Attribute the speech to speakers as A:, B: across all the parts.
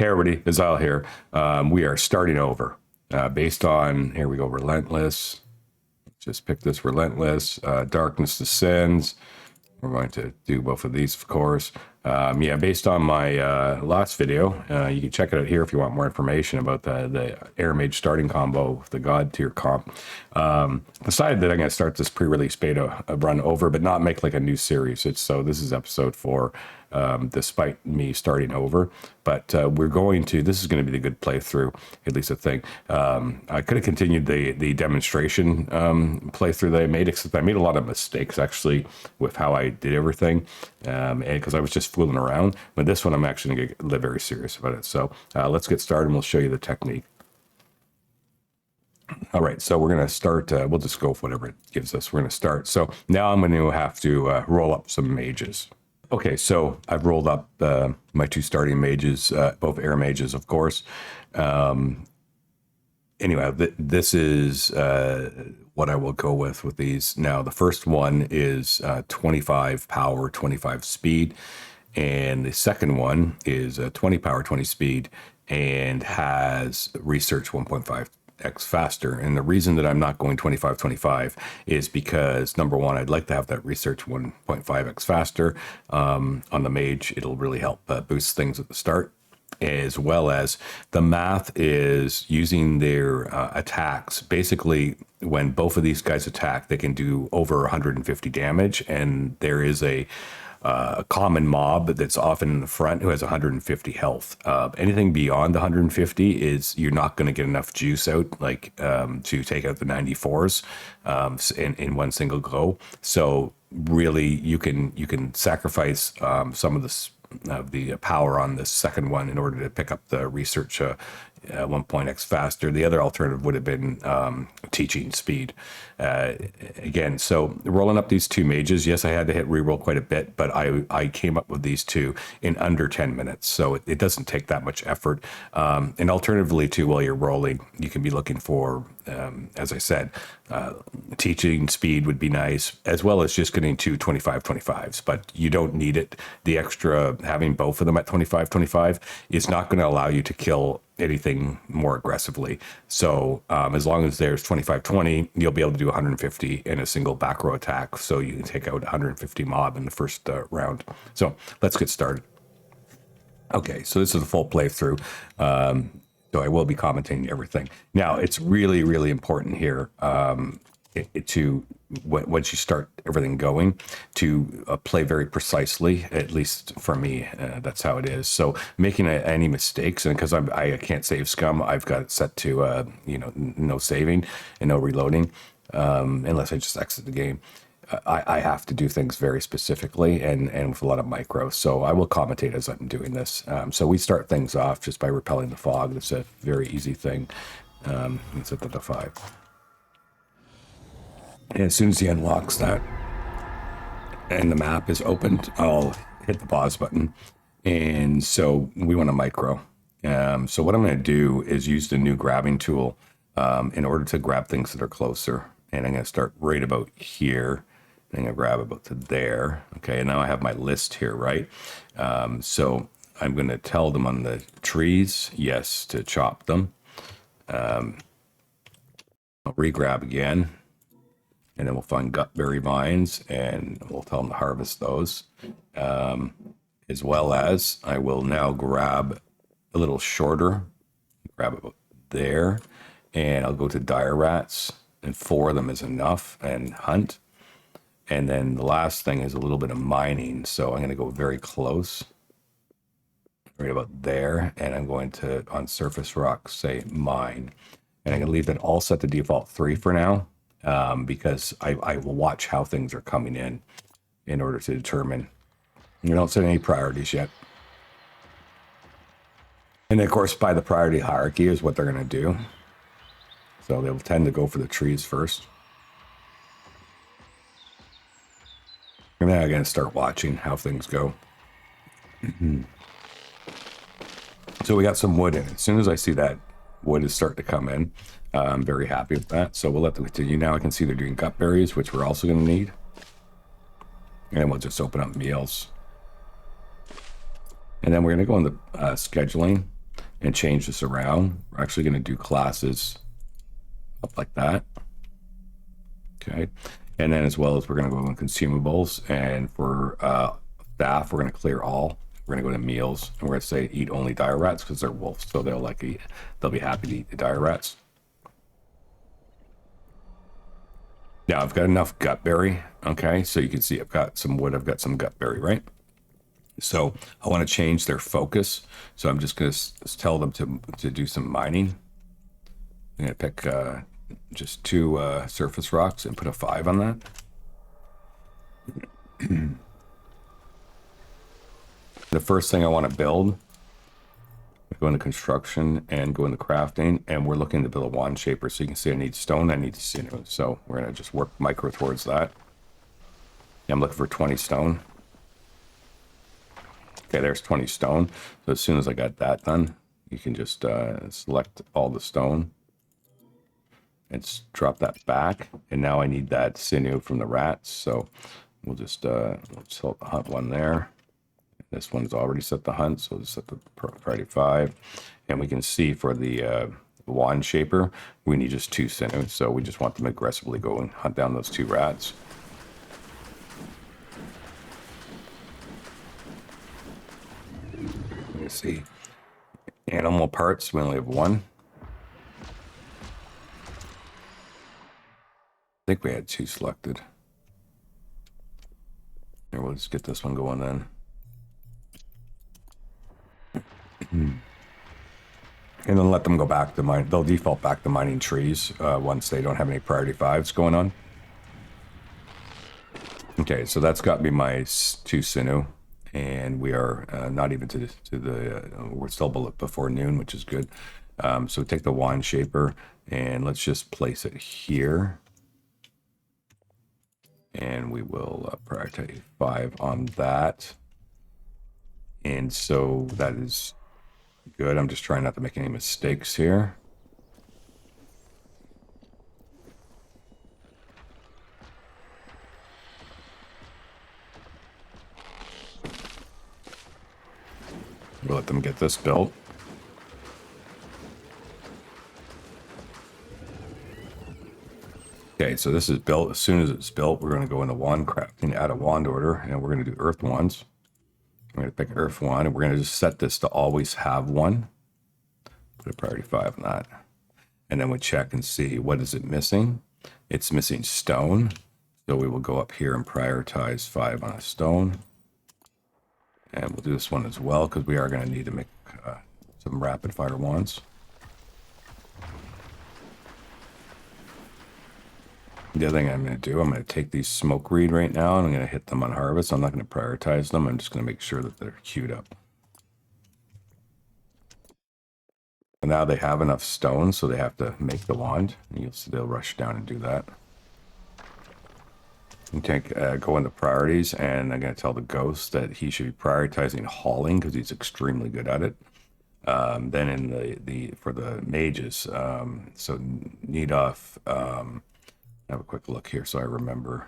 A: Hey everybody, Azal here. We are starting over based on, here we go, Relentless. Just pick this Relentless, Darkness Descends. We're going to do both of these, of course. Yeah, based on my last video, you can check it out here if you want more information about the Air Mage starting combo with the God tier comp. Decided that I'm going to start this pre-release beta run over, but not make like a new series. So this is episode 4, despite me starting over. But this is going to be the good playthrough, at least I think. I could have continued the demonstration playthrough that I made, except I made a lot of mistakes actually with how I did everything, and because I was just fooling around. But this one I'm actually going to get very serious about it. So let's get started and we'll show you the technique. All right, so we're going to start. We'll just go with whatever it gives us. We're going to start. So now I'm going to have to roll up some mages. Okay, so I've rolled up my 2 starting mages, both Air Mages, of course. Anyway, this is what I will go with these. Now, the first one is 25 power, 25 speed. And the second one is 20 power, 20 speed, and has research 1.5x faster. And the reason that I'm not going 25 is because, number one, I'd like to have that research 1.5x faster. On the mage, it'll really help boost things at the start, as well as the math is using their attacks. Basically, when both of these guys attack, they can do over 150 damage, and there is a common mob that's often in the front who has 150 health. Anything beyond 150 is you're not going to get enough juice out, like to take out the 94s in one single go. So really, you can sacrifice some of the power on the second one in order to pick up the research 1.x faster. The other alternative would have been teaching speed. Again, so rolling up these 2 mages, yes, I had to hit reroll quite a bit, but I came up with these 2 in under 10 minutes. So it doesn't take that much effort. And alternatively too, while you're rolling, you can be looking for, as I said, teaching speed would be nice, as well as just getting 2 25s, but you don't need it. The extra, having both of them at 25 is not going to allow you to kill anything more aggressively. So as long as there's 25-20, you'll be able to do 150 in a single back row attack. So you can take out 150 mob in the first round. So let's get started. Okay, so this is a full playthrough. So I will be commenting everything. Now, it's really, really important here once you start everything going, to play very precisely. At least for me, that's how it is. So making any mistakes, and because I can't save scum, I've got it set to no saving and no reloading, unless I just exit the game. I have to do things very specifically and with a lot of micro. So I will commentate as I'm doing this. So we start things off just by repelling the fog. It's a very easy thing. Let's set that to 5. And as soon as he unlocks that and the map is opened, I'll hit the pause button. And so we want to micro. So what I'm going to do is use the new grabbing tool in order to grab things that are closer. And I'm going to start right about here. And I'm going to grab about to there. Okay, and now I have my list here, right? So I'm going to tell them on the trees, yes, to chop them. I'll re-grab again. And then we'll find gutberry vines, and we'll tell them to harvest those. As well as I will now grab a little shorter, grab about there, and I'll go to dire rats, and 4 of them is enough, and hunt. And then the last thing is a little bit of mining, so I'm going to go very close, right about there, and I'm going to, on surface rock, say mine. And I'm going to leave it all set to default 3 for now. Because I will watch how things are coming in order to determine. You don't set any priorities yet. And of course, by the priority hierarchy is what they're going to do. So they'll tend to go for the trees first. And then I'm going to start watching how things go. So we got some wood in. As soon as I see that wood is starting to come in, I'm very happy with that. So we'll let them continue. Now I can see they're doing gut berries, which we're also going to need. And we'll just open up meals. And then we're going to go into scheduling. and change this around. We're actually going to do classes up like that. Okay. And then as well as we're going to go in consumables, and for staff, we're going to clear all. We're going to go to meals, and we're going to say eat only dire rats because they're wolves, so they'll be happy to eat the dire rats. Now I've got enough gutberry. Okay, so you can see I've got some wood, I've got some gutberry, right? So I want to change their focus. So I'm just going to tell them to do some mining. I'm going to pick just 2 surface rocks and put a 5 on that. The first thing I want to build, go into construction and go into crafting, and we're looking to build a wand shaper. So you can see I need stone, I need sinew. So we're going to just work micro towards that. I'm looking for 20 stone. Okay, there's 20 stone. So as soon as I got that done, you can just select all the stone and drop that back. And now I need that sinew from the rats. So we'll just let's set the hunt one there. This one's already set the hunt, so we'll set the priority 5. And we can see for the wand shaper, we need just 2 sinew. So we just want them to aggressively go and hunt down those 2 rats. Let me see. Animal parts, we only have 1. I think we had 2 selected. Here, we'll just get this one going then. And then let them go back to mine. They'll default back to mining trees once they don't have any priority 5s going on. Okay, so that's got me my 2 sinew, and we are not even to the we're still before noon, which is good. So take the wand shaper and let's just place it here, and we will prioritize 5 on that. And so that is good. I'm just trying not to make any mistakes here. We'll let them get this built. Okay, so this is built. As soon as it's built, we're going to go into wand crafting, add a wand order, and we're going to do earth wands. We're going to pick earth wand, and we're going to just set this to always have 1. Put a priority 5 on that. And then we check and see what is it missing. It's missing stone. So we will go up here and prioritize 5 on a stone. And we'll do this one as well, because we are going to need to make some rapid fire wands. The other thing I'm going to do, I'm going to take these smoke reed right now, and I'm going to hit them on harvest. I'm not going to prioritize them. I'm just going to make sure that they're queued up. And now they have enough stone, so they have to make the wand. And you'll see they'll rush down and do that. You go into priorities, and I'm going to tell the ghost that he should be prioritizing hauling because he's extremely good at it. Then in for the mages, so need off. Have a quick look here so I remember.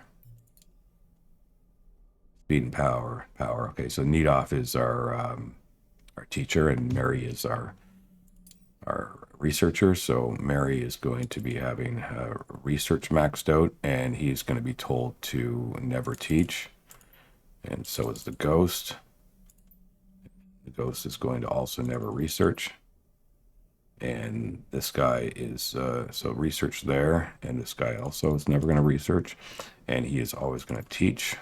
A: Speed and power. Okay, so Needoff is our teacher, and Mary is our researcher. So Mary is going to be having research maxed out, and he's going to be told to never teach. And so is the ghost. The ghost is going to also never research. And this guy is, so research there, and this guy also is never going to research, and he is always going to teach.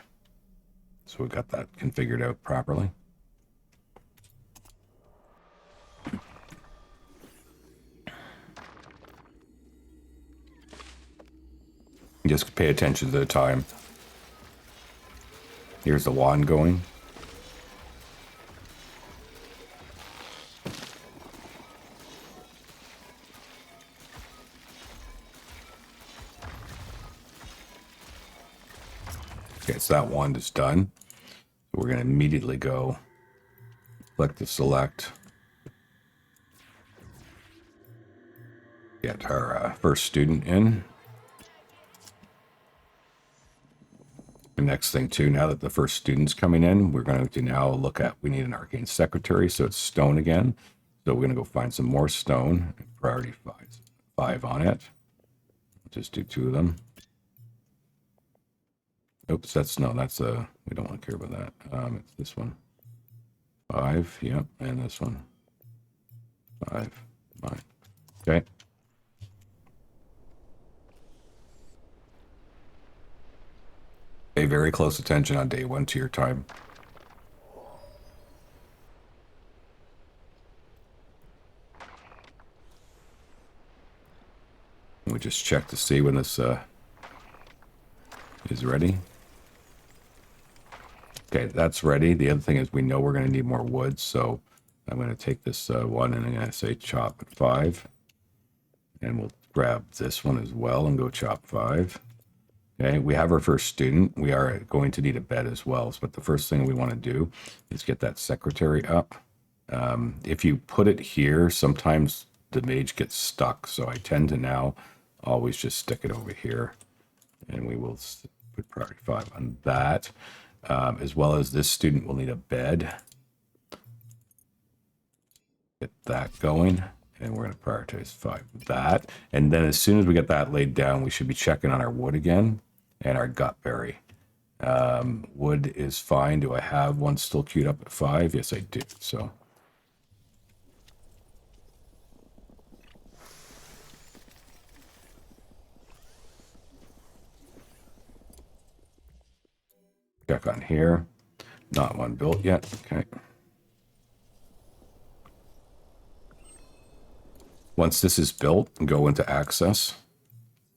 A: So we got that configured out properly. Just pay attention to the time. Here's the wand going. Okay, so that wand is done. We're going to immediately go click to select. Get our first student in. The next thing too, now that the first student's coming in, we're going to now look at, we need an arcane secretary, so it's stone again. So we're going to go find some more stone. Priority 5 on it. Just do 2 of them. Oops, that's we don't want to care about that. It's this one. 5, yep, and this one. 5, 9. Okay. Pay very close attention on day 1 to your time. We just check to see when this is ready. Okay, that's ready. The other thing is we know we're going to need more wood, so I'm going to take this one and I'm going to say chop at 5. And we'll grab this one as well and go chop 5. Okay, we have our first student. We are going to need a bed as well. But the first thing we want to do is get that secretary up. If you put it here, sometimes the mage gets stuck. So I tend to now always just stick it over here. And we will put priority 5 on that. As well as this student will need a bed. Get that going. And we're going to prioritize 5 that. And then as soon as we get that laid down, we should be checking on our wood again and our gutberry. Wood is fine. Do I have one still queued up at 5? Yes, I do. So check on here. Not one built yet. Okay. Once this is built, go into access,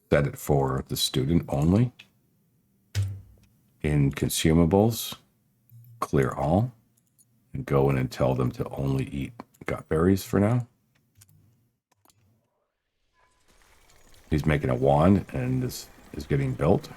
A: set it for the student only. In consumables, clear all, and go in and tell them to only eat gutberries for now. He's making a wand and this is getting built.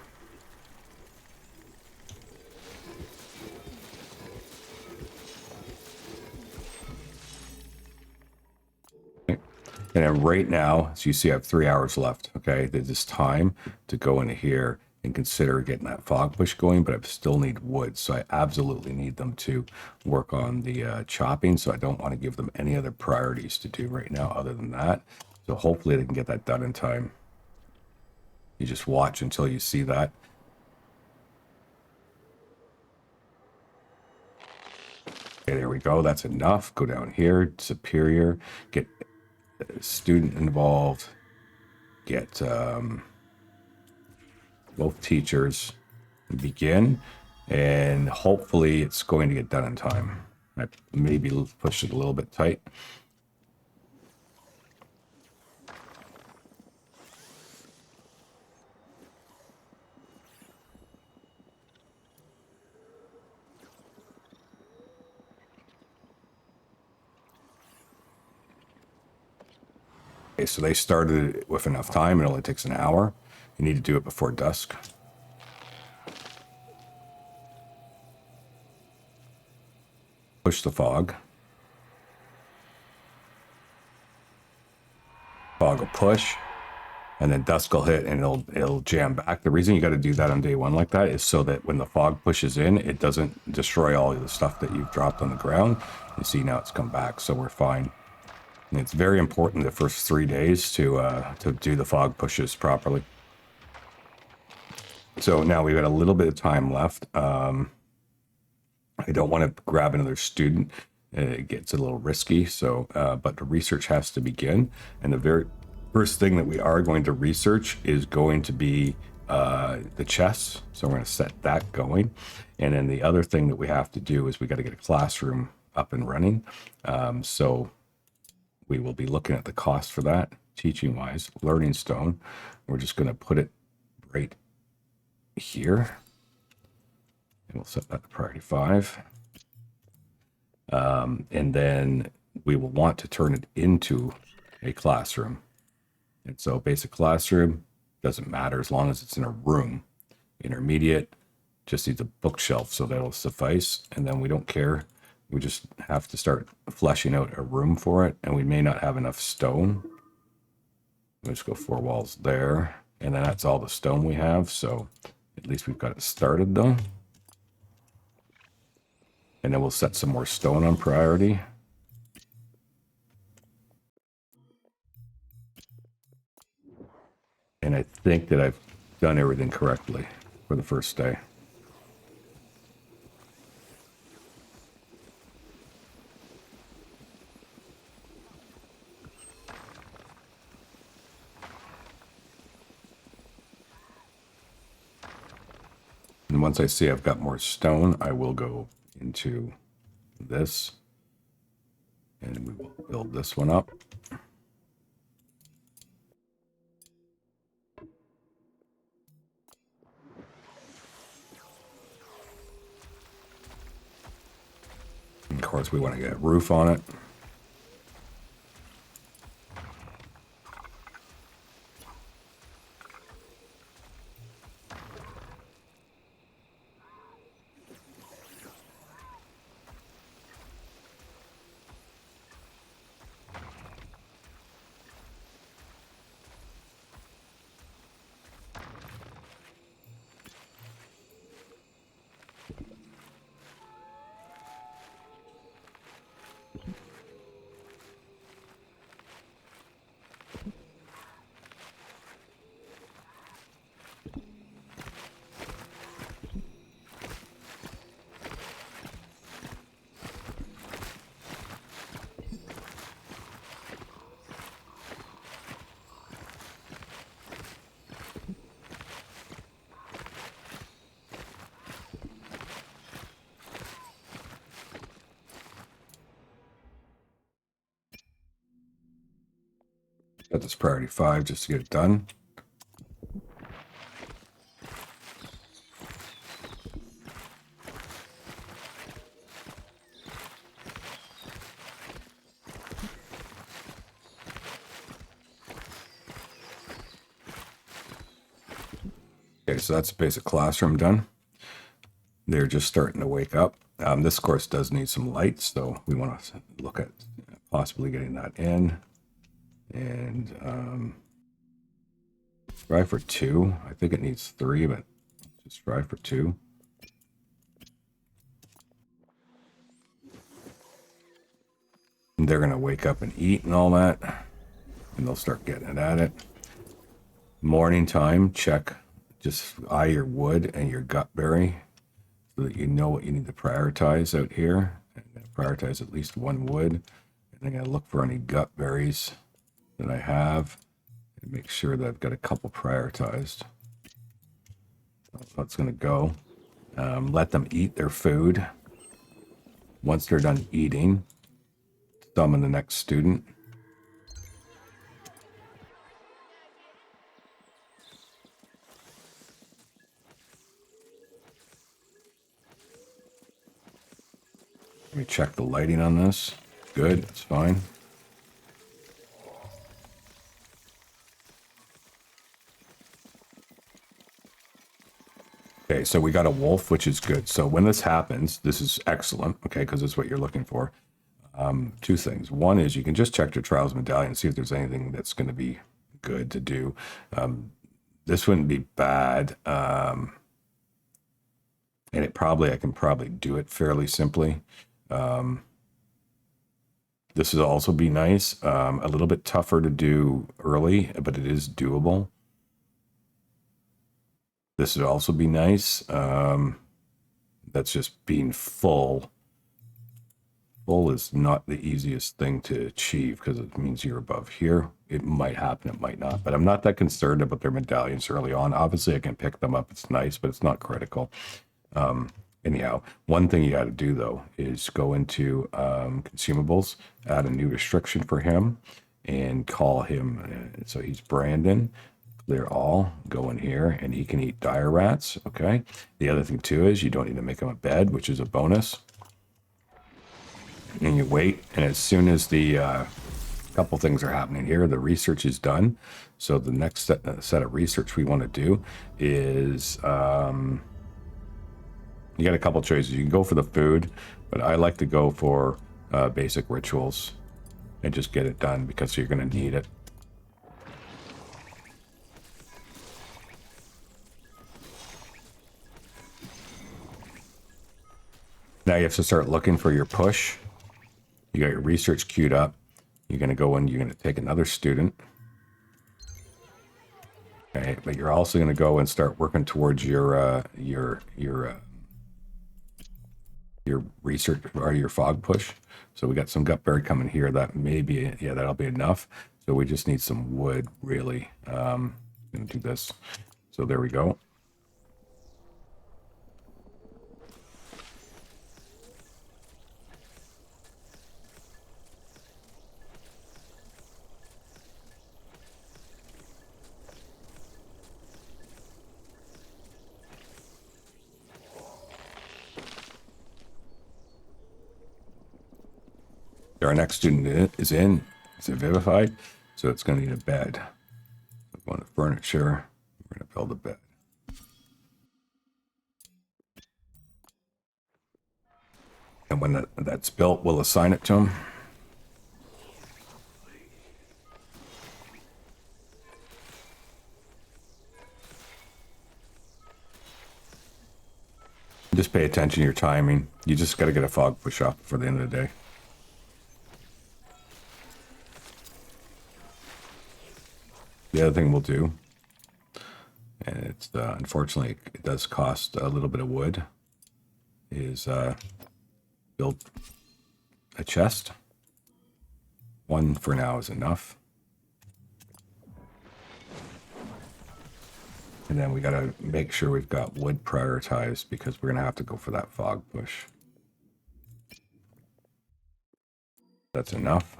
A: And then right now, as you see, I have 3 hours left. Okay, there's time to go into here and consider getting that fog push going, but I still need wood. So I absolutely need them to work on the chopping. So I don't want to give them any other priorities to do right now other than that. So hopefully they can get that done in time. You just watch until you see that. Okay, there we go. That's enough. Go down here, superior, get student involved, get both teachers, begin, and hopefully it's going to get done in time. I maybe push it a little bit tight. Okay, so they started with enough time. It only takes an hour. You need to do it before dusk. Push the fog. Fog will push, and then dusk will hit, and it'll jam back. The reason you got to do that on day 1 like that is so that when the fog pushes in, it doesn't destroy all of the stuff that you've dropped on the ground. You see now it's come back, so we're fine. And it's very important the first 3 days to do the fog pushes properly. So now we've got a little bit of time left. I don't want to grab another student. It gets a little risky. So, but the research has to begin. And the very first thing that we are going to research is going to be the chests. So we're going to set that going. And then the other thing that we have to do is we got to get a classroom up and running. So we will be looking at the cost for that, teaching wise. Learning stone, we're just going to put it right here, and we'll set that to priority 5. And then we will want to turn it into a classroom. And so basic classroom doesn't matter as long as it's in a room. Intermediate just needs a bookshelf, so that'll suffice. And then we don't care. We just have to start fleshing out a room for it, and we may not have enough stone. Let's go 4 walls there, and then that's all the stone we have. So at least we've got it started though. And then we'll set some more stone on priority. think that I've done everything correctly for the first day. And once I see I've got more stone, I will go into this and we will build this one up. And of course, we want to get a roof on it. Got this priority 5 just to get it done. Okay, so that's the basic classroom done. They're just starting to wake up. This course does need some light, so we want to look at possibly getting that in. And try for 2. I think it needs 3, but just try for 2. And they're going to wake up and eat and all that, and they'll start getting it at it. Morning time, check. Just eye your wood and your gutberry so that you know what you need to prioritize out here. I'm going to prioritize at least 1 wood. And I'm going to look for any gutberries that I have and make sure that I've got a couple prioritized. That's how it's going to go. Let them eat their food. Once they're done eating, summon the next student. Let me check the lighting on this. Good, it's fine. Okay, so we got a wolf, which is good. So when this happens, this is excellent, okay, because it's what you're looking for. 2 things. One is you can just check your Trials Medallion and see if there's anything that's going to be good to do. This wouldn't be bad. And I can probably do it fairly simply. This would also be nice. A little bit tougher to do early, but it is doable. This would also be nice. That's just being full. Full is not the easiest thing to achieve because it means you're above here. It might happen, it might not. But I'm not that concerned about their medallions early on. Obviously, I can pick them up. It's nice, but it's not critical. Anyhow, one thing you got to do, though, is go into consumables, add a new restriction for him, and call him. So he's Brandon. Clear all, go in here, and he can eat dire rats, okay? The other thing, too, is you don't need to make him a bed, which is a bonus. And you wait, and as soon as the couple things are happening here, the research is done. So the next set of research we want to do is... you got a couple choices. You can go for the food, but I like to go for basic rituals and just get it done because you're going to need it. Now you have to start looking for your push. You got your research queued up. You're going to go in, you're going to take another student. Okay, but you're also going to go and start working towards your research or your fog push. So we got some gutberry coming here. That may be, yeah, that'll be enough. So we just need some wood, really. I'm going to do this. So there we go. Our next student is in. It's vivified, so it's going to need a bed. We're going to furniture. We're going to build a bed. And when that's built, we'll assign it to him. Just pay attention to your timing. You just got to get a fog push off for the end of the day. The other thing we'll do, and it's unfortunately it does cost a little bit of wood, is build a chest. One for now is enough. And then we got to make sure we've got wood prioritized because we're going to have to go for that fog push. That's enough.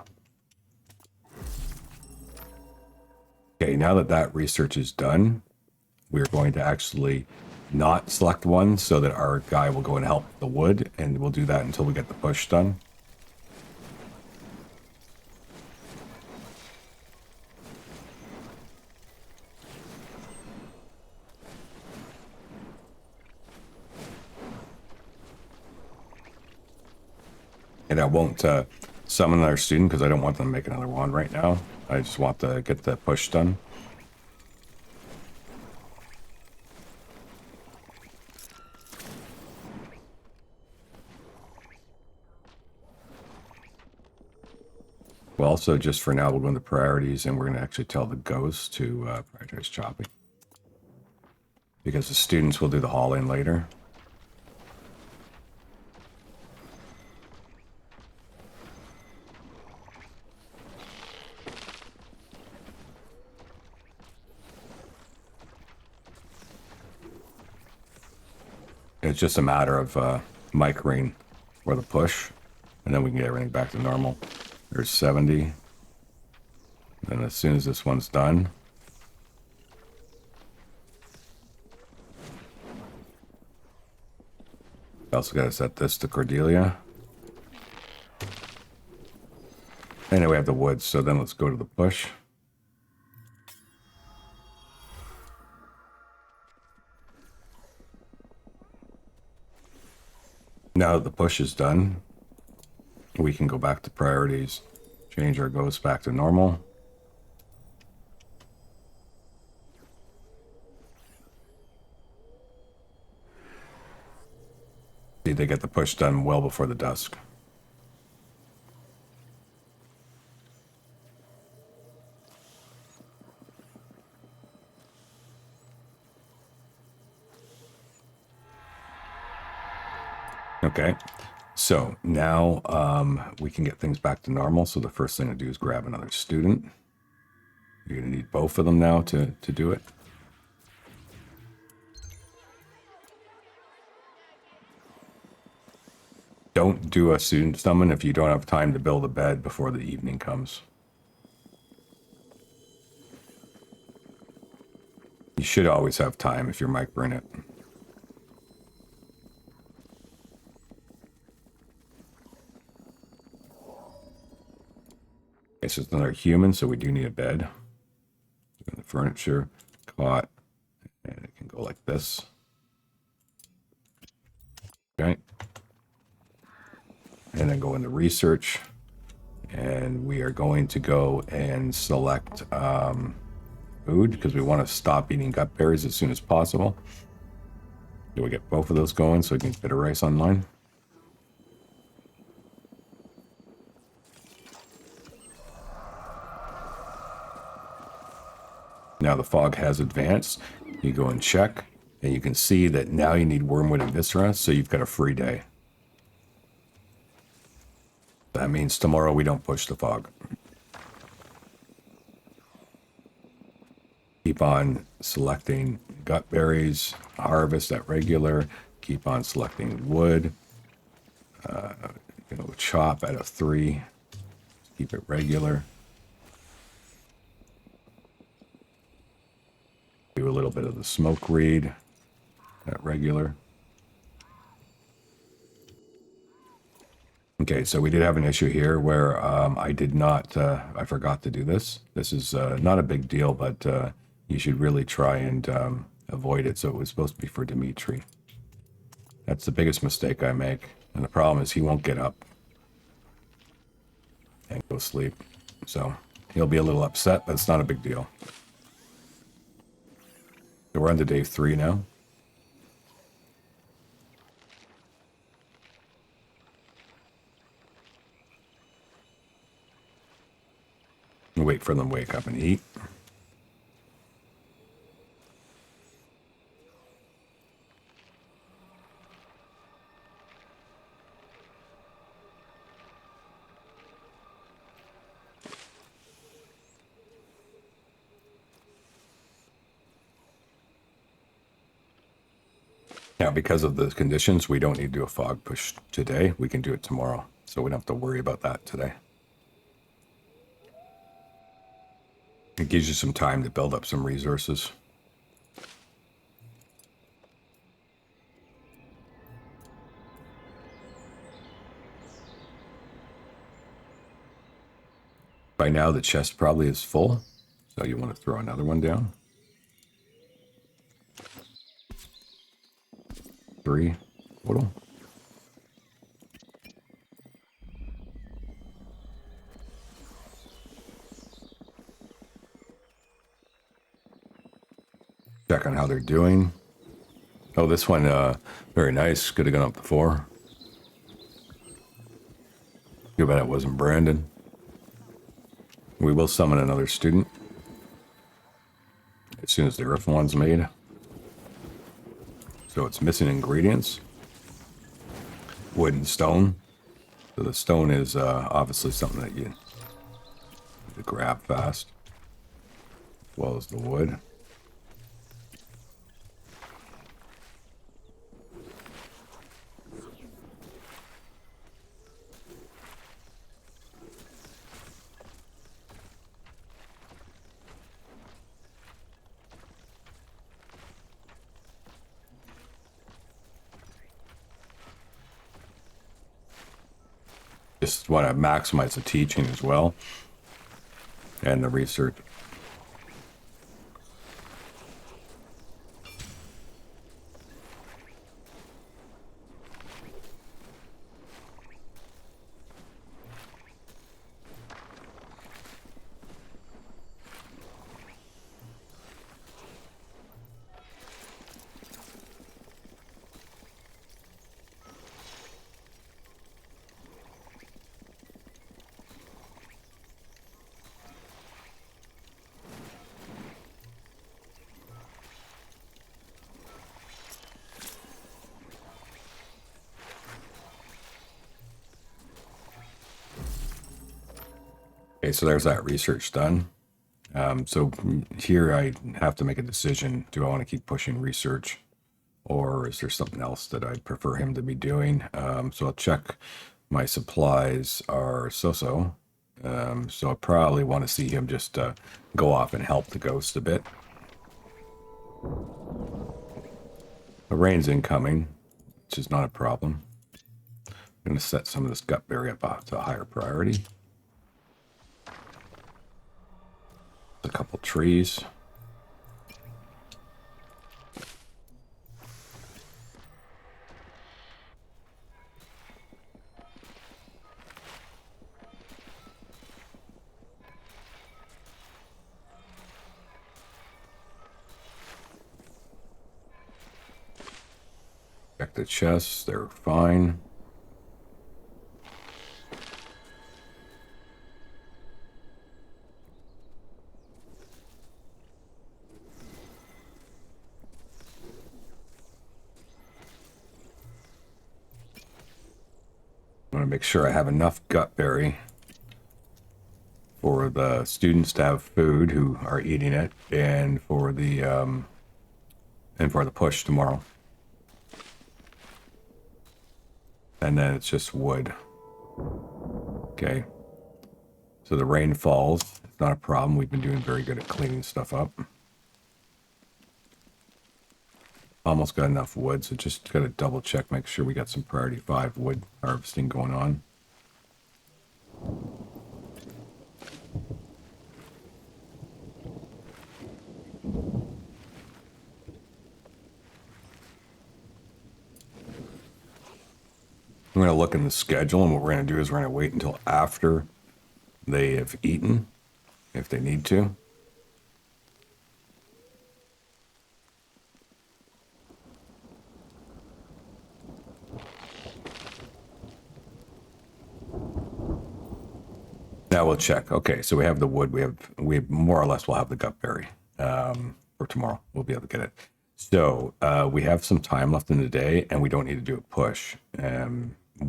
A: Okay, now that that research is done, we're going to actually not select one so that our guy will go and help the wood, and we'll do that until we get the push done. And I won't summon another student because I don't want them to make another one right now. I just want to get the push done. Well, also just for now, we'll go into priorities and we're going to actually tell the ghost to prioritize chopping. Because the students will do the hauling later. It's just a matter of microing for the push, and then we can get everything back to normal. There's 70. And as soon as this one's done, we also got to set this to Cordelia. And then we have the woods, so then let's go to the push. Now that the push is done, we can go back to priorities, change our ghosts back to normal. See, they get the push done well before the dusk. Okay, so now we can get things back to normal. So the first thing to do is grab another student. You're going to need both of them now to do it. Don't do a student summon if you don't have time to build a bed before the evening comes. You should always have time if you're microing it. Okay, so it's another human, so we do need a bed. The furniture, cot, and it can go like this. Okay. And then go into research. And we are going to go and select food because we want to stop eating gut berries as soon as possible. Do we get both of those going so we can get bitter rice online? Now the fog has advanced. You go and check, and you can see that now you need Wormwood and Viscera, so you've got a free day. That means tomorrow we don't push the fog. Keep on selecting gut berries, harvest at regular, keep on selecting wood, chop at a 3, keep it regular. Do a little bit of the smoke reed at regular. Okay, so we did have an issue here where I forgot to do this. This is not a big deal, but you should really try and avoid it. So it was supposed to be for Dimitri. That's the biggest mistake I make. And the problem is he won't get up and go sleep. So he'll be a little upset, but it's not a big deal. So we're on to day 3 now. Wait for them to wake up and eat. Now, because of the conditions, we don't need to do a fog push today. We can do it tomorrow, so we don't have to worry about that today. It gives you some time to build up some resources. By now, the chest probably is full, so you want to throw another one down. 3 total. Check on how they're doing. Oh, this one, very nice. Could have gone up to 4. Too bad it wasn't Brandon. We will summon another student as soon as the earth one's made. So it's missing ingredients. Wood and stone. So the stone is obviously something that you need to grab fast, as well as the wood. Just want to maximize the teaching as well and the research. Okay, so there's that research done. So here I have to make a decision. Do I want to keep pushing research, or is there something else that I'd prefer him to be doing? So I'll check my supplies are so-so. So I probably want to see him just go off and help the ghost a bit. The rain's incoming, which is not a problem. I'm going to set some of this gutberry up to a higher priority. A couple trees. Check the chests, they're fine. to make sure I have enough gutberry for the students to have food who are eating it, and for the push tomorrow. And then it's just wood. Okay. So the rain falls. It's not a problem. We've been doing very good at cleaning stuff up. Almost got enough wood, so just got to double check, make sure we got some priority 5 wood harvesting going on. I'm going to look in the schedule, and what we're going to do is we're going to wait until after they have eaten, if they need to. Now we'll check. Okay, so we have the wood. We more or less will have the gutberry for tomorrow. We'll be able to get it. So we have some time left in the day, and we don't need to do a push.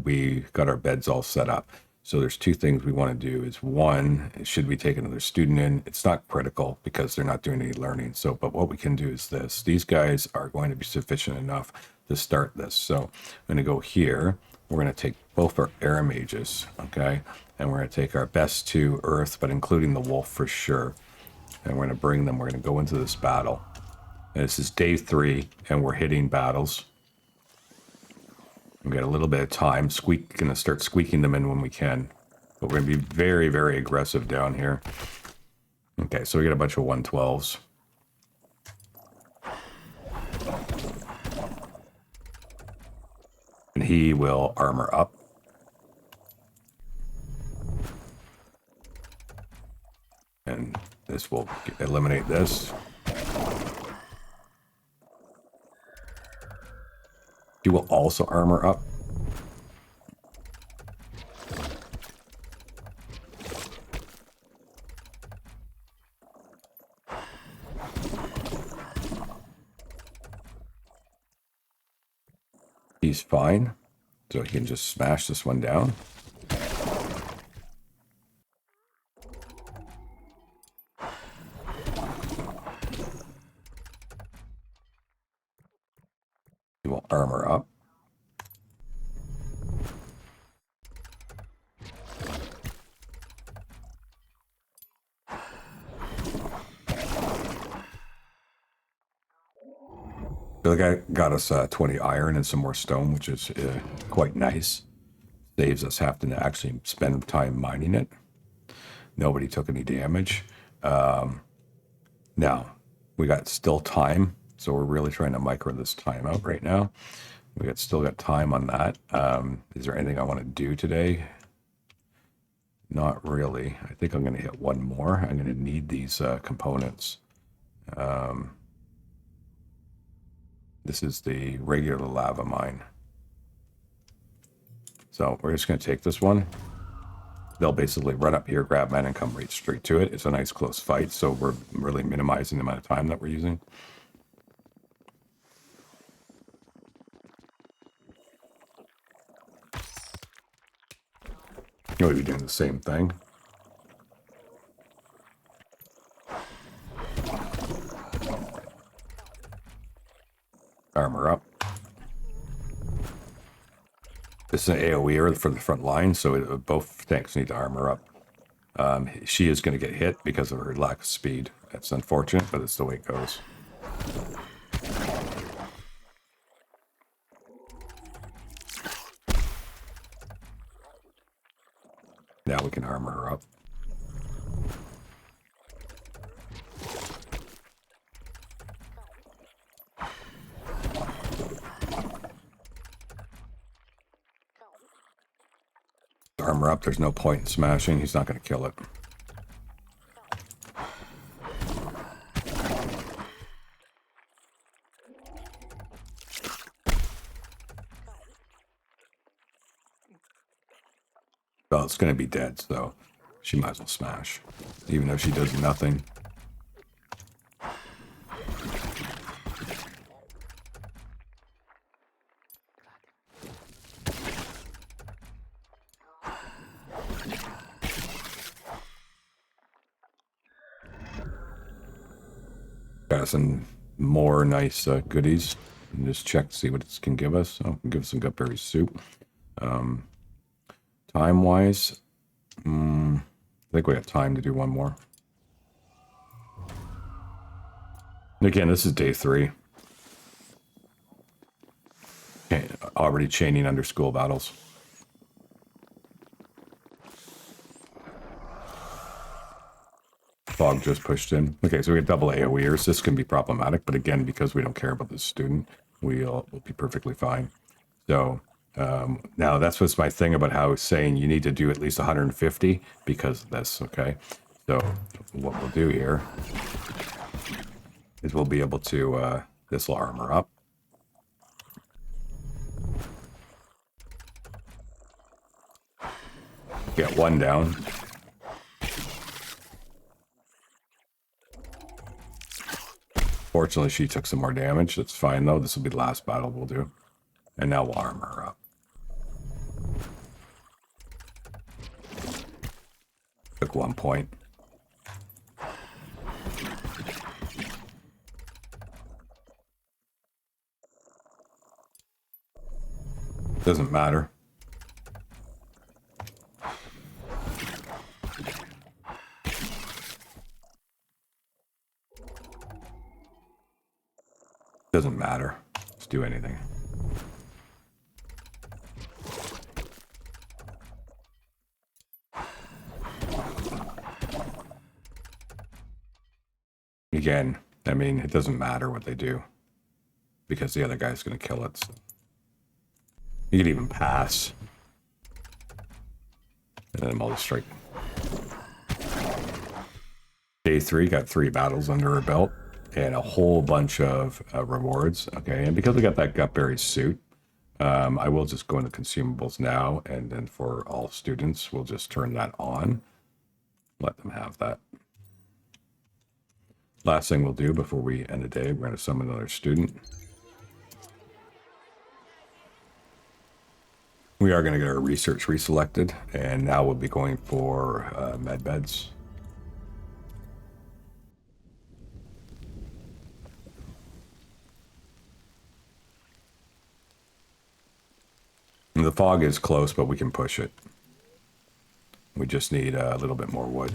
A: We got our beds all set up. So there's 2 things we want to do. Is one, should we take another student in? It's not critical because they're not doing any learning. So, but what we can do is this. These guys are going to be sufficient enough to start this. So I'm going to go here. We're going to take both our Air Mages, okay? And we're going to take our best 2 Earth, but including the Wolf for sure. And we're going to bring them. We're going to go into this battle. And this is day 3, and we're hitting battles. We've got a little bit of time. Going to start squeaking them in when we can. But we're going to be very, very aggressive down here. Okay, so we got a bunch of 112s. And he will armor up. And this will eliminate this. He will also armor up. He's fine. So he can just smash this one down. He will armor up. The guy got us 20 iron and some more stone, which is quite nice. Saves us having to actually spend time mining it. Nobody took any damage. Now, we got still time, so we're really trying to micro this time out right now. Still got time on that. Is there anything I want to do today? Not really. I think I'm going to hit one more. I'm going to need these components. This is the regular lava mine. So we're just going to take this one. They'll basically run up here, grab mine, and come right straight to it. It's a nice close fight, so we're really minimizing the amount of time that we're using. You'll be doing the same thing. Armor up. This is an AoE for the front line, so both tanks need to armor up. She is going to get hit because of her lack of speed. That's unfortunate, but it's the way it goes. Now we can armor her up. Armor up, there's no point in smashing. He's not going to kill it. Well, it's going to be dead, so she might as well smash, even though she does nothing. Got some more nice goodies. And just check to see what it can give us. Oh, it can give us some gutberry soup. Time-wise, I think we have time to do one more. And again, this is day 3. Okay, already chaining under school battles. Fog just pushed in. Okay, so we get double AoEers. This can be problematic, but again, because we don't care about the student, we'll be perfectly fine. So now that's what's my thing about how I was saying you need to do at least 150 because of this, okay? So what we'll do here is we'll be able to, this will armor up. Get one down. Fortunately, she took some more damage. That's fine, though. This will be the last battle we'll do. And now we'll armor her up. Took 1 point. Doesn't matter. Doesn't matter. Let's do anything. Again, I mean, it doesn't matter what they do because the other guy's going to kill it. So. You can even pass. And then I'll strike. Day 3, got 3 battles under her belt and a whole bunch of rewards. Okay, and because we got that gutberry suit, I will just go into consumables now, and then for all students, we'll just turn that on. Let them have that. Last thing we'll do before we end the day, we're going to summon another student. We are going to get our research reselected, and now we'll be going for med beds. And the fog is close, but we can push it. We just need a little bit more wood.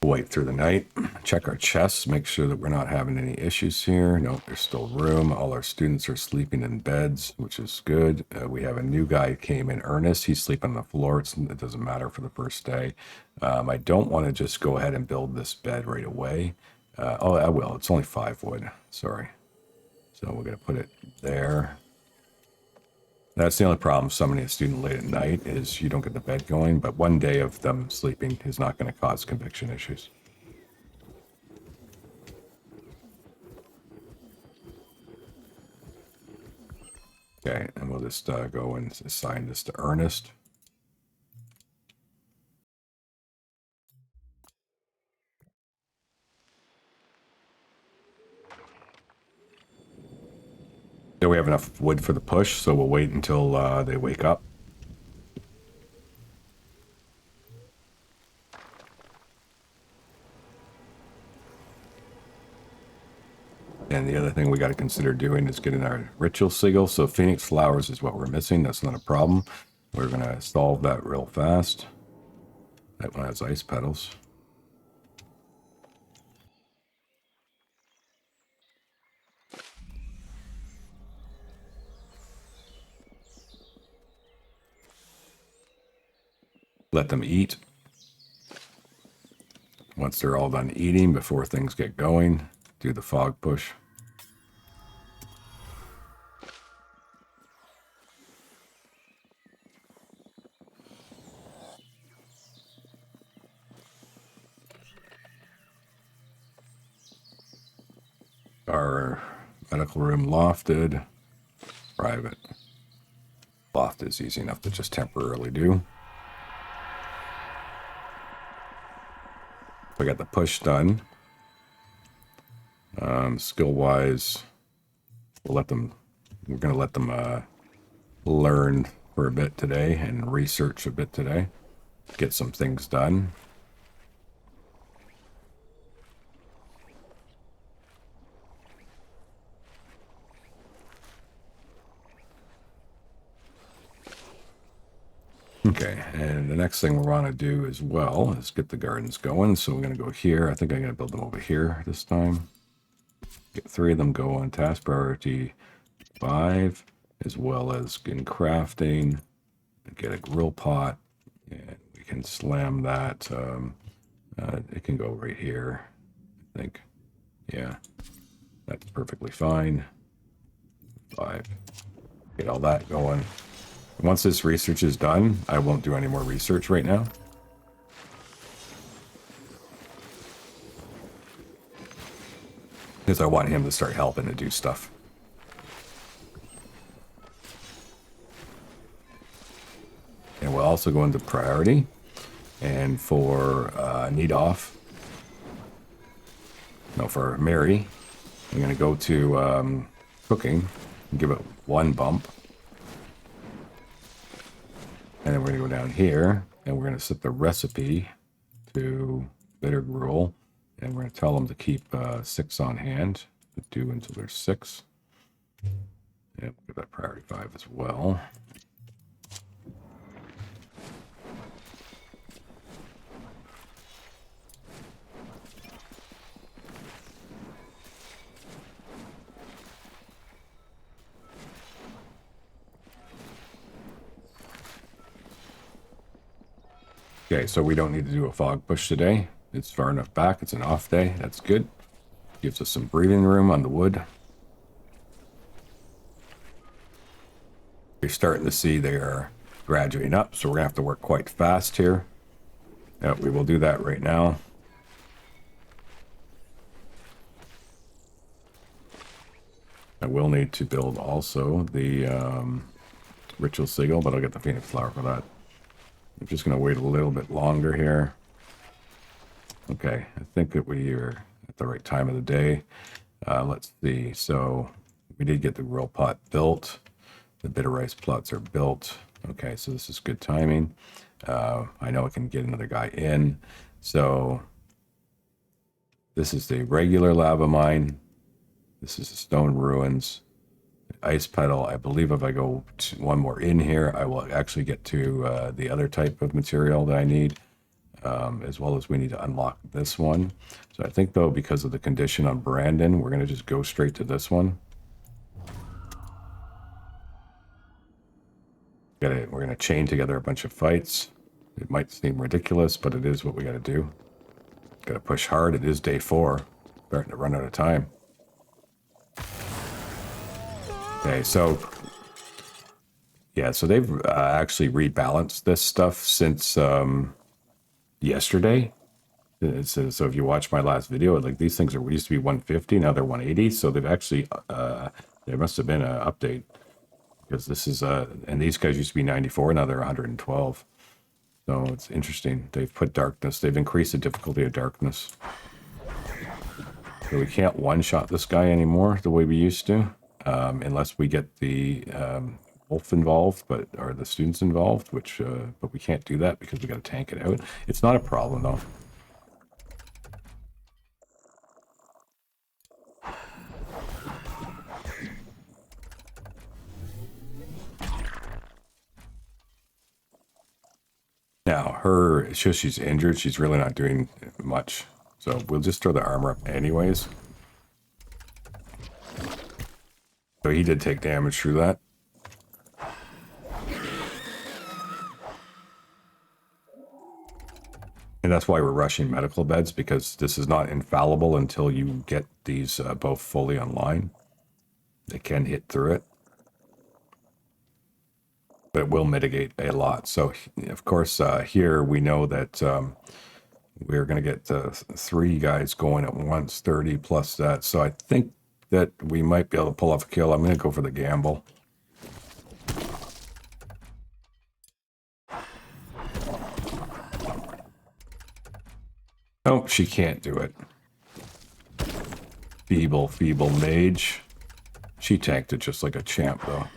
A: Wait through the night, check our chests, make sure that we're not having any issues here. No, there's still room. All our students are sleeping in beds, which is good. We have a new guy came in, Ernest. He's sleeping on the floor. It doesn't matter for the first day. I don't want to just go ahead and build this bed right away. Oh, I will. It's only 5 wood. Sorry. So we're going to put it there. That's the only problem summoning a student late at night is you don't get the bed going, but 1 day of them sleeping is not going to cause conviction issues. Okay, and we'll just go and assign this to Ernest. Do we have enough wood for the push, so we'll wait until they wake up. And the other thing we got to consider doing is getting our ritual sigil. So Phoenix Flowers is what we're missing. That's not a problem. We're going to solve that real fast. That one has ice petals. Let them eat. Once they're all done eating, before things get going, do the fog push. medical room lofted, private. Loft is easy enough to just temporarily do. We got the push done. Skill wise, we're going to let them learn for a bit today and research a bit today. Get some things done. Okay, and the next thing we want to do as well is get the gardens going. So we're going to go here. I think I'm going to build them over here this time. Get 3 of them going. Task priority 5, as well as in crafting. Get a grill pot, and we can slam that. It can go right here, I think. Yeah, that's perfectly fine. 5. Get all that going. Once this research is done, I won't do any more research right now. Because I want him to start helping to do stuff. And we'll also go into priority. And for need off, no, for Mary, I'm going to go to cooking and give it 1 bump. And then we're going to go down here, and we're going to set the recipe to bitter gruel, and we're going to tell them to keep 6 on hand, to do until there's 6. And we'll give that priority 5 as well. Okay, so we don't need to do a fog push today. It's far enough back. It's an off day. That's good. Gives us some breathing room on the wood. You're starting to see they are graduating up, so we're going to have to work quite fast here. We will do that right now. I will need to build also the ritual sigil, but I'll get the phoenix flower for that. I'm just going to wait a little bit longer here. Okay, I think that we are at the right time of the day. Let's see. So we did get the grill pot built. The bitter rice plots are built. Okay, so this is good timing. I know I can get another guy in. So this is the regular lava mine. This is the stone ruins. Ice pedal. I believe if I go 1 more in here, I will actually get to the other type of material that I need, as well as we need to unlock this one. So I think, though, because of the condition on Brandon, we're going to just go straight to this one. We're going to chain together a bunch of fights. It might seem ridiculous, but it is what we got to do. Got to push hard. It is day 4. Starting to run out of time. Okay, so yeah, so they've actually rebalanced this stuff since yesterday. So if you watch my last video, like these things used to be 150, now they're 180. So they've actually there must have been an update, because this is and these guys used to be 94, now they're 112. So it's interesting. They've put darkness. They've increased the difficulty of darkness. So we can't one-shot this guy anymore the way we used to. Unless we get the wolf involved, or the students involved, but we can't do that because we got to tank it out. It's not a problem though. Now she's injured. She's really not doing much, so we'll just throw the armor up anyways. So he did take damage through that. And that's why we're rushing medical beds, because this is not infallible until you get these both fully online. They can hit through it, but it will mitigate a lot. So, of course, here we know that we're going to get 3 guys going at once, 30 plus that. So I think that we might be able to pull off a kill. I'm going to go for the gamble. Oh, she can't do it. Feeble mage. She tanked it just like a champ, though.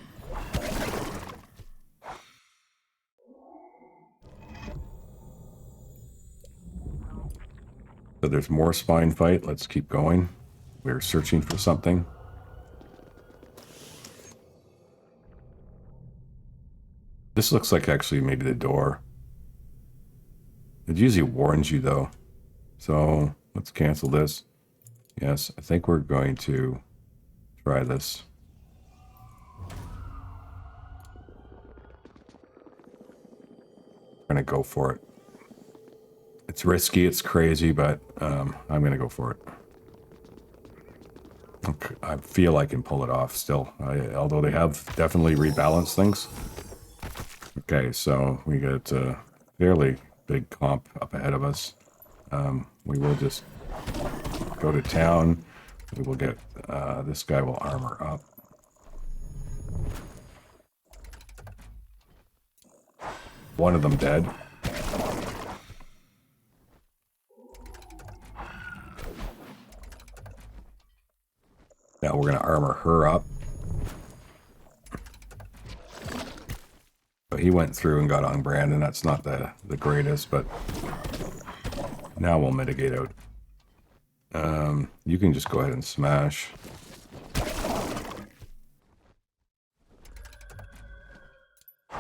A: So there's more spine fight. Let's keep going. We're searching for something. This looks like actually maybe the door. It usually warns you, though. So let's cancel this. Yes, I think we're going to try this. I'm going to go for it. It's risky, it's crazy, but I'm going to go for it. Okay, I feel I can pull it off still, although they have definitely rebalanced things. Okay, so we got a fairly big comp up ahead of us. We will just go to town. We will get, this guy will armor up. One of them dead. Now we're going to armor her up. But he went through and got on brand, and that's not the greatest, but now we'll mitigate out. You can just go ahead and smash. You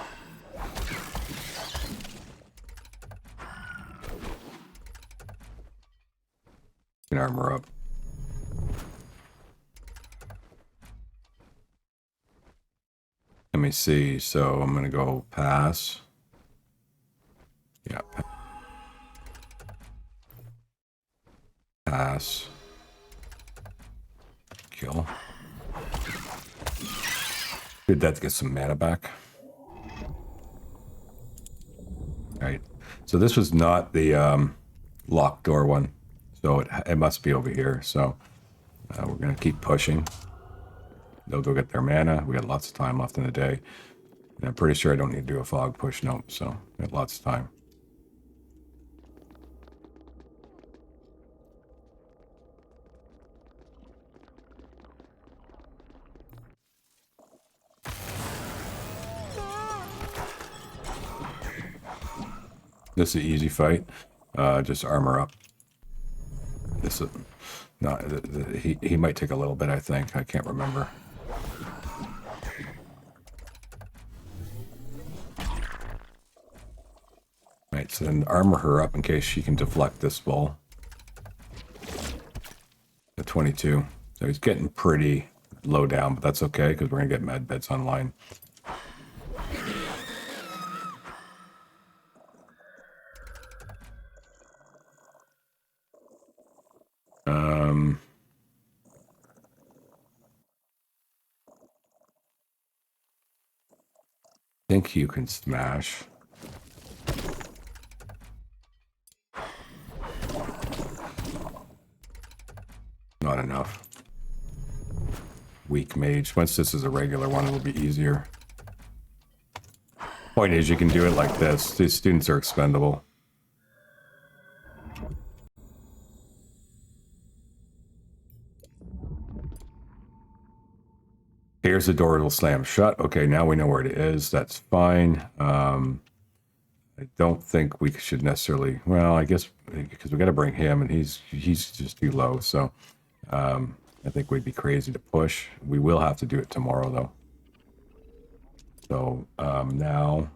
A: can armor up. Let me see. So I'm going to go pass. Yeah. Pass. Kill. Did that to get some mana back. Right. So this was not the locked door one. So it must be over here. So we're going to keep pushing. They'll go get their mana. We got lots of time left in the day. And I'm pretty sure I don't need to do a fog push. No, so we got lots of time. This is an easy fight. Just armor up. This is not. He might take a little bit. I think. I can't remember. Right. So then armor her up in case she can deflect this ball. The 22. So he's getting pretty low down, but that's okay because we're gonna get med beds online. I think you can smash. Not enough. Weak mage. Once this is a regular one, it'll be easier. Point is, you can do it like this. These students are expendable. Here's the door, it'll slam shut. Okay, now we know where it is. That's fine. I don't think we should necessarily, well, I guess because we got to bring him and he's just too low. So I think we'd be crazy to push. We will have to do it tomorrow though. So now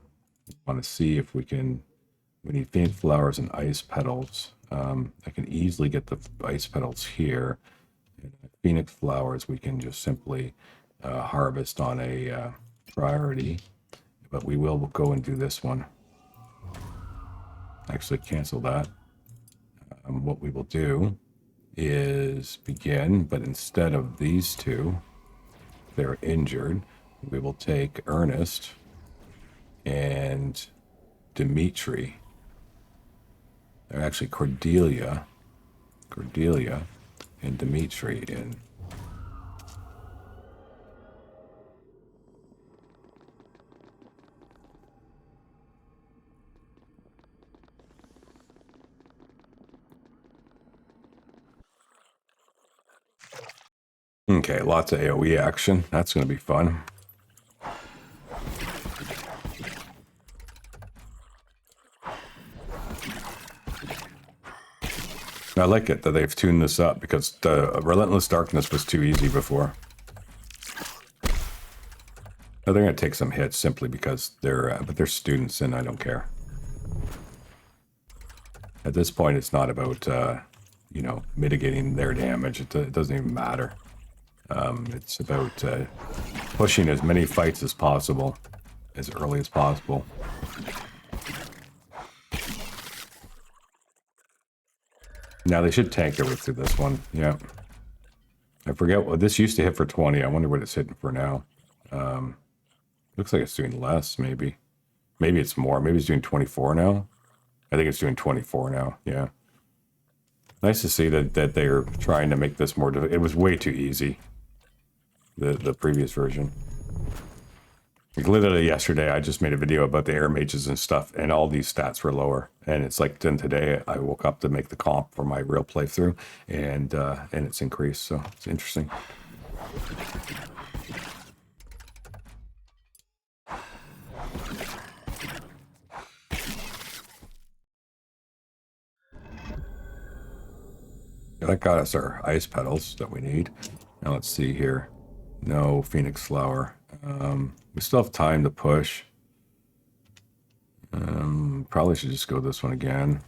A: I want to see if we need faint flowers and ice petals. I can easily get the ice petals here. And Phoenix flowers, we can just simply harvest on a priority, but we will go and do this one. Actually cancel that. What we will do is begin, but instead of these two, they're injured, we will take Ernest and Dimitri. They're actually Cordelia and Dimitri in. Okay, lots of AoE action. That's going to be fun. I like it that they've tuned this up because the Relentless Darkness was too easy before. They're going to take some hits simply because but they're students and I don't care. At this point, it's not about, you know, mitigating their damage. It doesn't even matter. It's about pushing as many fights as possible, as early as possible. Now, they should tank their way through this one. Yeah. I forget what this used to hit for 20. I wonder what it's hitting for now. Looks like it's doing less, maybe. Maybe it's more. Maybe it's doing 24 now. I think it's doing 24 now. Yeah. Nice to see that they're trying to make this more difficult. It was way too easy. The previous version. Like literally yesterday, I just made a video about the Air Mages and stuff, and all these stats were lower. And it's like then today, I woke up to make the comp for my real playthrough, and it's increased. So it's interesting. That got us our ice petals that we need. Now let's see here. No Phoenix Flower. We still have time to push. Probably should just go this one again.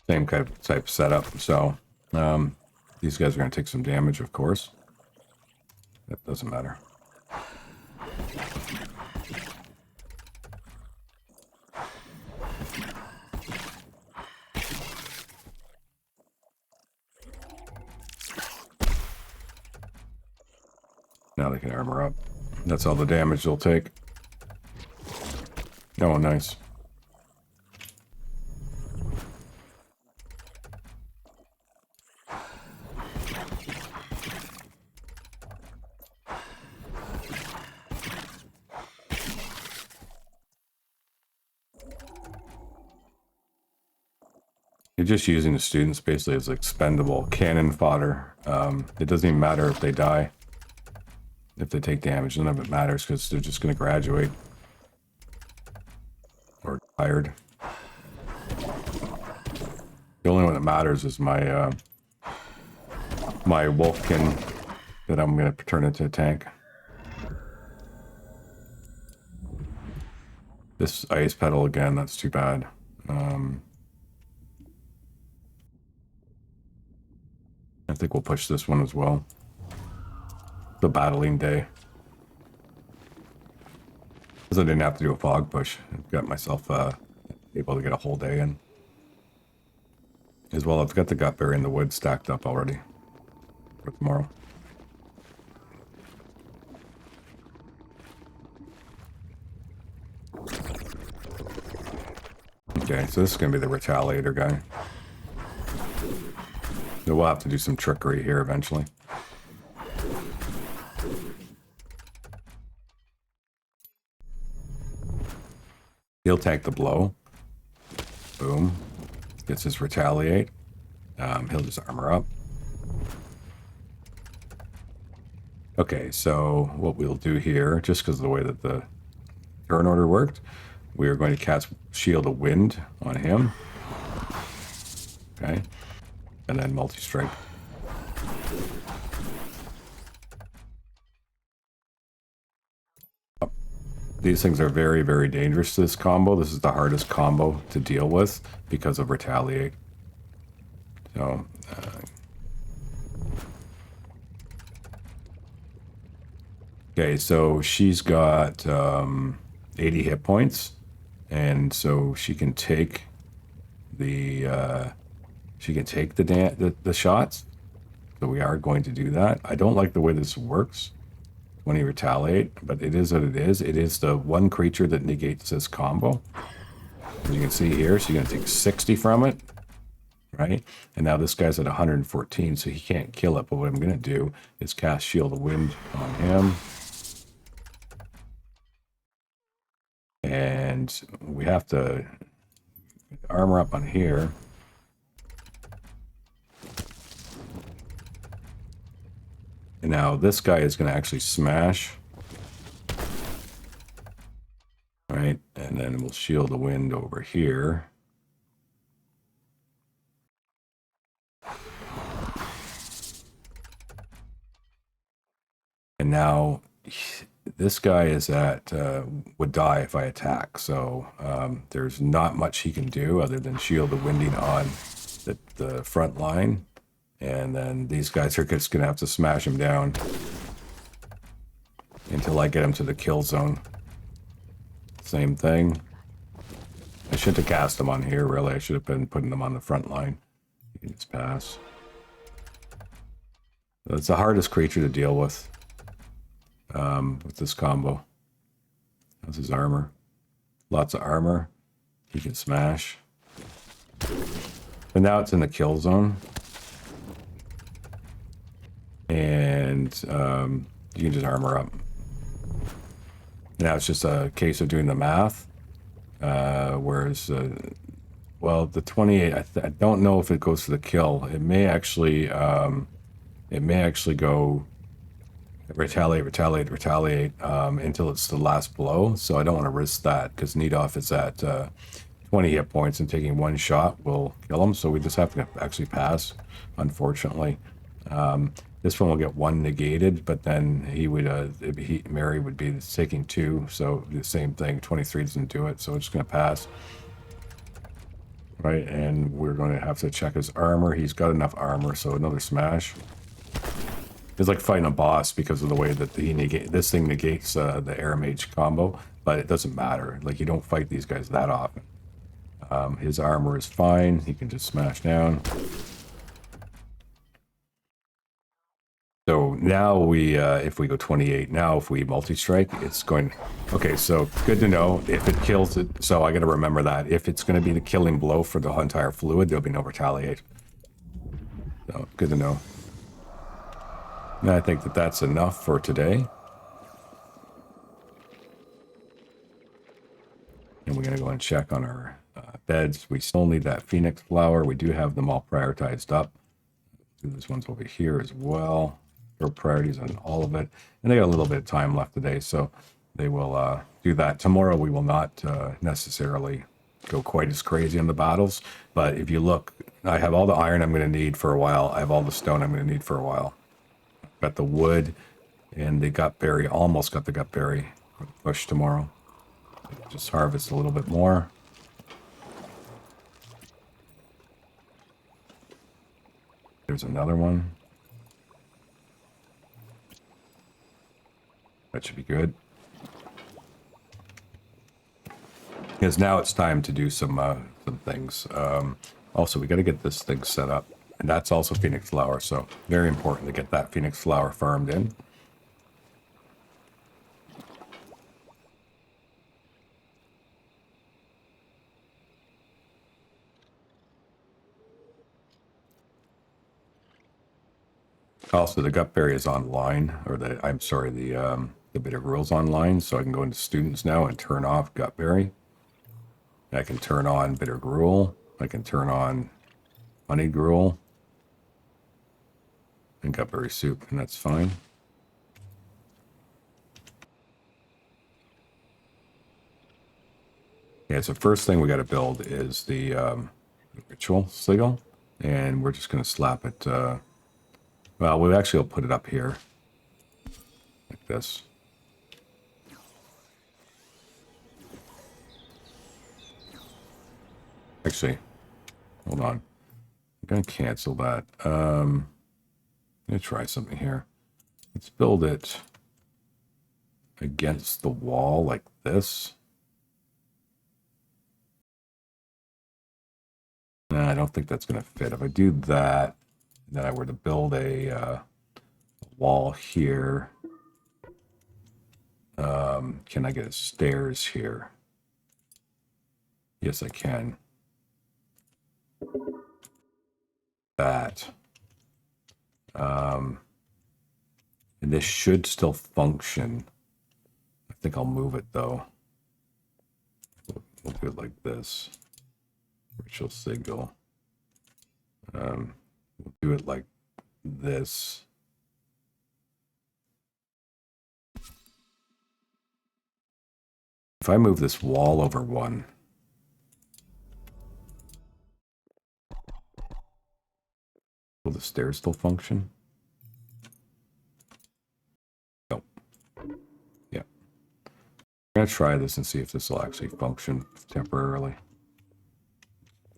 A: Same type of setup. So these guys are going to take some damage, of course. That doesn't matter. Now they can armor up. That's all the damage they'll take. Oh, nice. You're just using the students basically as expendable cannon fodder. It doesn't even matter if they die. If they take damage, none of it matters because they're just going to graduate. Or tired. The only one that matters is my my Wolfkin that I'm going to turn into a tank. This ice petal again, that's too bad. I think we'll push this one as well. The battling day. Because I didn't have to do a fog push. I've got myself able to get a whole day in. As well, I've got the Gutberry and the wood stacked up already for tomorrow. Okay, so this is going to be the Retaliator guy. So we'll have to do some trickery here eventually. He'll take the blow. Boom. Gets his Retaliate. He'll just armor up. Okay, so what we'll do here, just because of the way that the turn order worked, we are going to cast Shield of Wind on him. Okay. And then multi-strike. These things are very, very dangerous to this combo. This is the hardest combo to deal with because of Retaliate. So, okay, so she's got 80 hit points, and so she can take the shots. So we are going to do that. I don't like the way this works when you retaliate, but it is what it is. It is the one creature that negates this combo. As you can see here, she's going to take 60 from it. right? And now this guy's at 114, so he can't kill it. But what I'm going to do is cast Shield of Wind on him. And we have to armor up on here. And now this guy is going to actually smash. Right, and then we'll Shield the Wind over here. And now this guy is at, would die if I attack. So there's not much he can do other than Shield the Winding on the front line. And then these guys are just going to have to smash him down until I get him to the kill zone. Same thing. I shouldn't have cast them on here, really. I should have been putting them on the front line. You can just pass. That's the hardest creature to deal with this combo. That's his armor. Lots of armor. He can smash. And now it's in the kill zone. And you can just armor up. Now it's just a case of doing the math. Whereas, well, the 28, I don't know if it goes for the kill. It may actually go retaliate until it's the last blow. So I don't want to risk that because Nedoff is at 20 hit points and taking one shot will kill him. So we just have to actually pass, unfortunately. This one will get one negated, but then he would, Mary would be taking two, so the same thing. 23 doesn't do it, so we're just going to pass. Right, and we're going to have to check his armor. He's got enough armor, so another smash. It's like fighting a boss because of the way that this thing negates the Air Mage combo, but it doesn't matter. Like, you don't fight these guys that often. His armor is fine. He can just smash down. So now we, if we go 28, now if we multi-strike, it's going, okay, so good to know. If it kills it, so I got to remember that. If it's going to be the killing blow for the entire fluid, there'll be no retaliate. So good to know. And I think that that's enough for today. And we're going to go and check on our beds. We still need that Phoenix flower. We do have them all prioritized up. This one's over here as well. Their priorities on all of it, and they got a little bit of time left today, so they will do that. Tomorrow we will not necessarily go quite as crazy on the battles, but if you look, I have all the iron I'm going to need for a while. I have all the stone I'm going to need for a while. Got the wood and the gut berry. Almost got the gut berry for the push tomorrow. Just harvest a little bit more. There's another one. That should be good. Because now it's time to do some things. Also, we got to get this thing set up. And that's also Phoenix Flower, so very important to get that Phoenix Flower farmed in. Also, the Gutberry is online, or the Bitter Gruel's online, so I can go into Students now and turn off Gutberry. I can turn on Bitter Gruel. I can turn on Honey Gruel and Gutberry Soup, and that's fine. Yeah, so first thing we got to build is the Ritual Sigil, and we're just going to slap it. Well, we actually will put it up here, like this. Actually, hold on. I'm going to cancel that. I'm going to try something here. Let's build it against the wall like this. Nah, I don't think that's going to fit. If I do that, then I were to build a wall here. Can I get stairs here? Yes, I can. that. And this should still function. I think I'll move it though. We'll do it like this. Virtual signal. We'll do it like this. If I move this wall over 1, will the stairs still function? Nope. Yeah. I'm going to try this and see if this will actually function temporarily.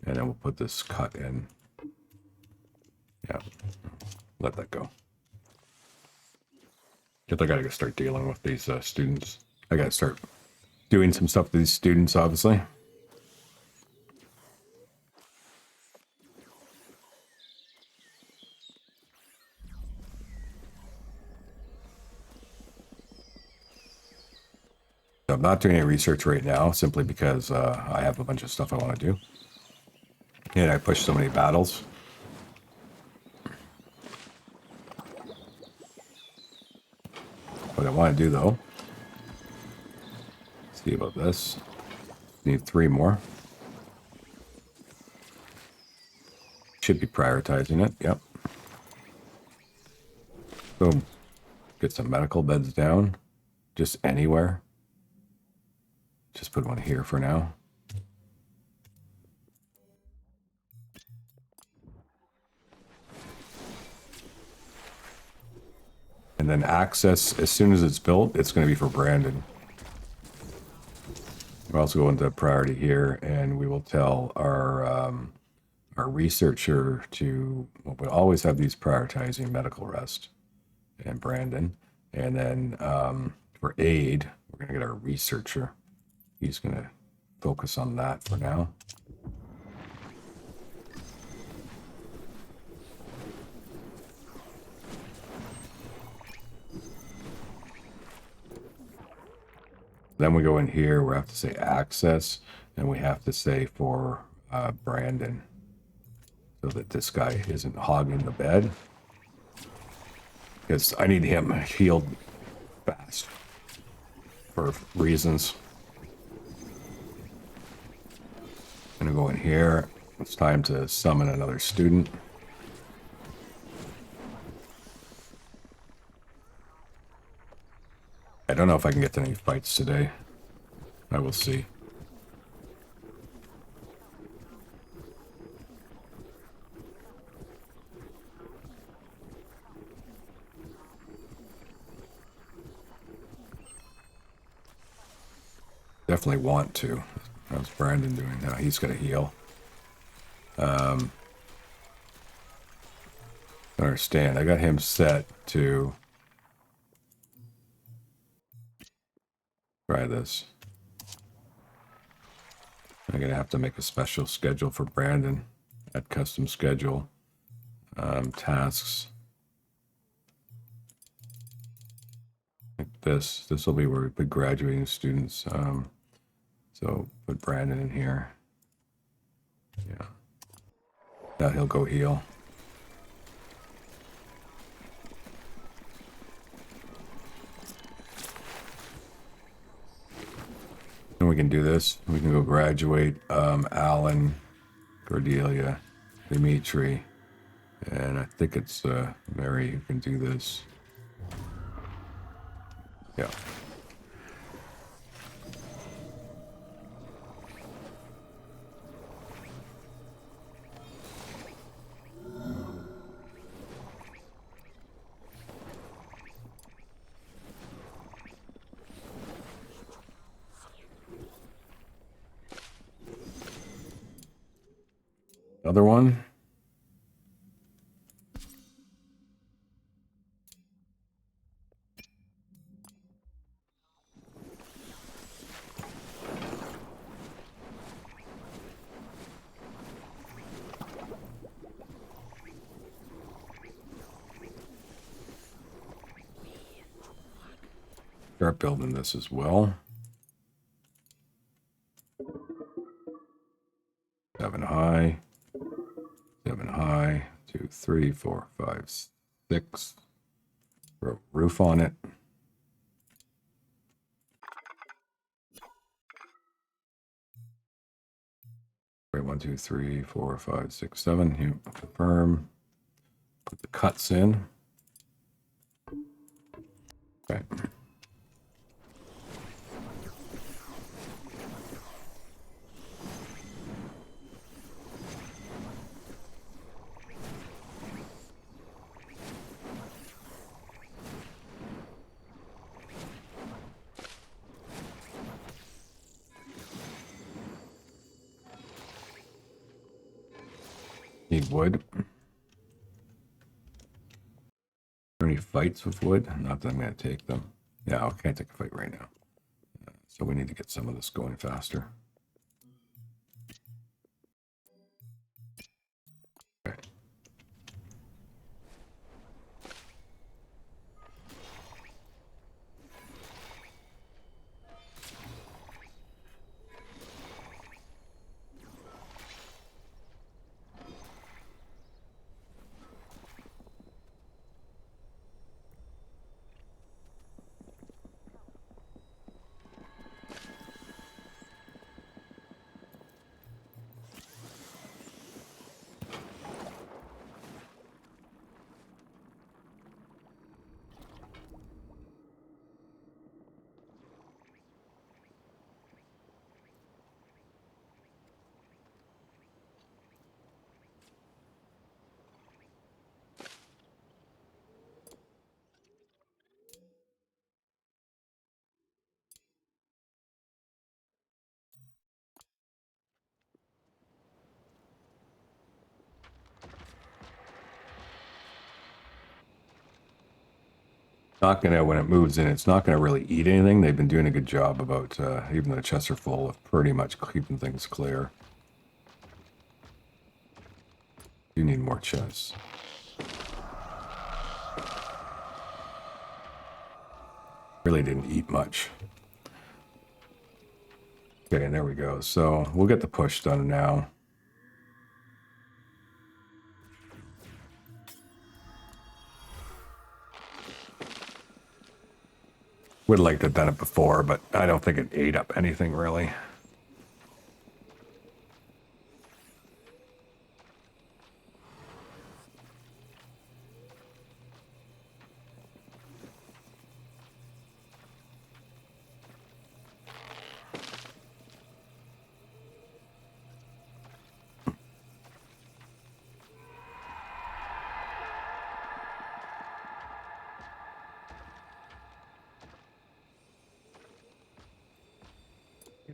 A: And then we'll put this cut in. Yeah. Let that go. Because I got to start dealing with these students. I got to start doing some stuff to these students, obviously. So I'm not doing any research right now, simply because I have a bunch of stuff I want to do. And I pushed so many battles. What I want to do, though, see about this. Need 3 more. Should be prioritizing it. Yep. Boom. Get some medical beds down. Just anywhere. Just put one here for now. And then access, as soon as it's built, it's going to be for Brandon. We'll also go into priority here, and we will tell our researcher to, well, we always have these prioritizing medical rest and Brandon. And then for aid, we're going to get our researcher. He's going to focus on that for now. Then we go in here, we have to say access, and we have to say for Brandon, so that this guy isn't hogging the bed. Because I need him healed fast for reasons. I'm gonna go in here. It's time to summon another student. I don't know if I can get to any fights today. I will see. Definitely want to. How's Brandon doing now? He's got to heal. I understand. I got him set to try this. I'm gonna have to make a special schedule for Brandon. Add custom schedule. Tasks. Like this. This will be where we put graduating students. So put Brandon in here. Yeah. Now he'll go heal. And we can do this. We can go graduate Alan, Cordelia, Dimitri, and I think it's Mary who can do this. Yeah. Another one. Start building this as well. 7 high. 7 high. 2, 3, 4, 5, 6. Throw a roof on it. Right, 1, 2, 3, 4, 5, 6, 7. Here, confirm. Put the cuts in. Okay. Need wood. Any fights with wood? Not that I'm going to take them. Yeah, I can't take a fight right now. So we need to get some of this going faster. Okay. Not gonna, when it moves in, it's not gonna really eat anything. They've been doing a good job about, even though the chests are full, of pretty much keeping things clear. You need more chests. Really didn't eat much. Okay, and there we go. So we'll get the push done now. Would like to have done it before, but I don't think it ate up anything really.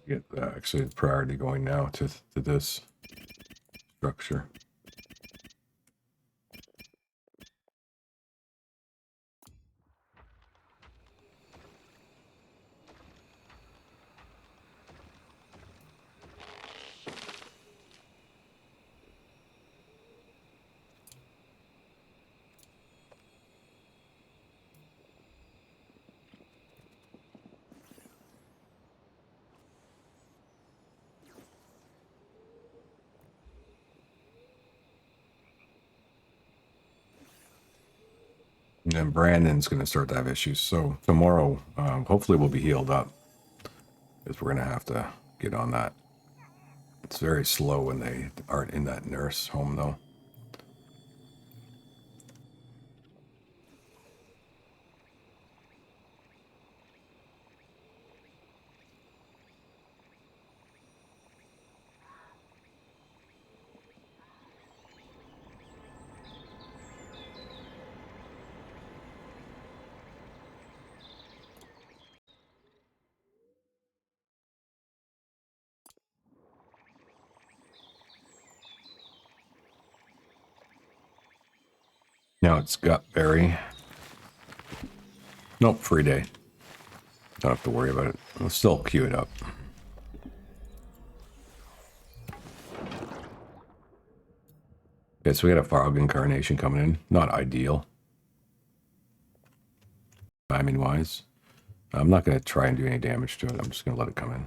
A: Get actually priority going now to this structure. And then Brandon's going to start to have issues. So tomorrow, hopefully we'll be healed up. Because we're going to have to get on that. It's very slow when they aren't in that nurse home, though. Now it's Gutberry. Nope, free day. Don't have to worry about it. We'll still queue it up. Okay, so we got a Fog Incarnation coming in. Not ideal. Timing wise. I'm not going to try and do any damage to it. I'm just going to let it come in.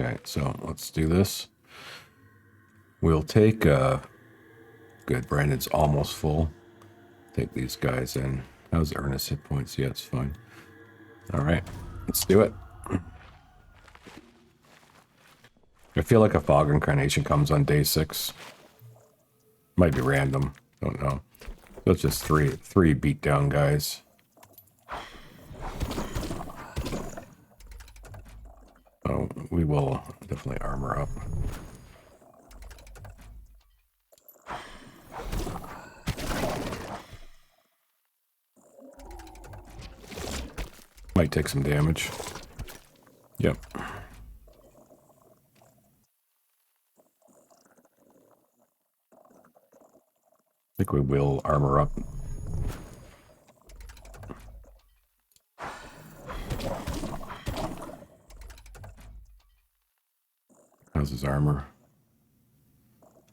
A: Okay, so let's do this. We'll take, good, Brandon's almost full. Take these guys in. How's Ernest hit points? Yeah, it's fine. All right, let's do it. I feel like a Fog Incarnation comes on day 6. Might be random, don't know. So it's just three beatdown guys. Oh, we will definitely armor up. Might take some damage. Yep. I think we will armor up. How's his armor?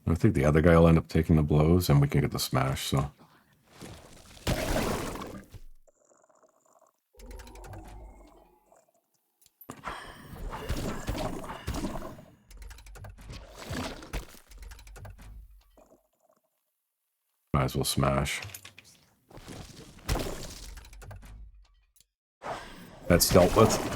A: I think the other guy will end up taking the blows and we can get the smash, so. Might as well smash. That's dealt with.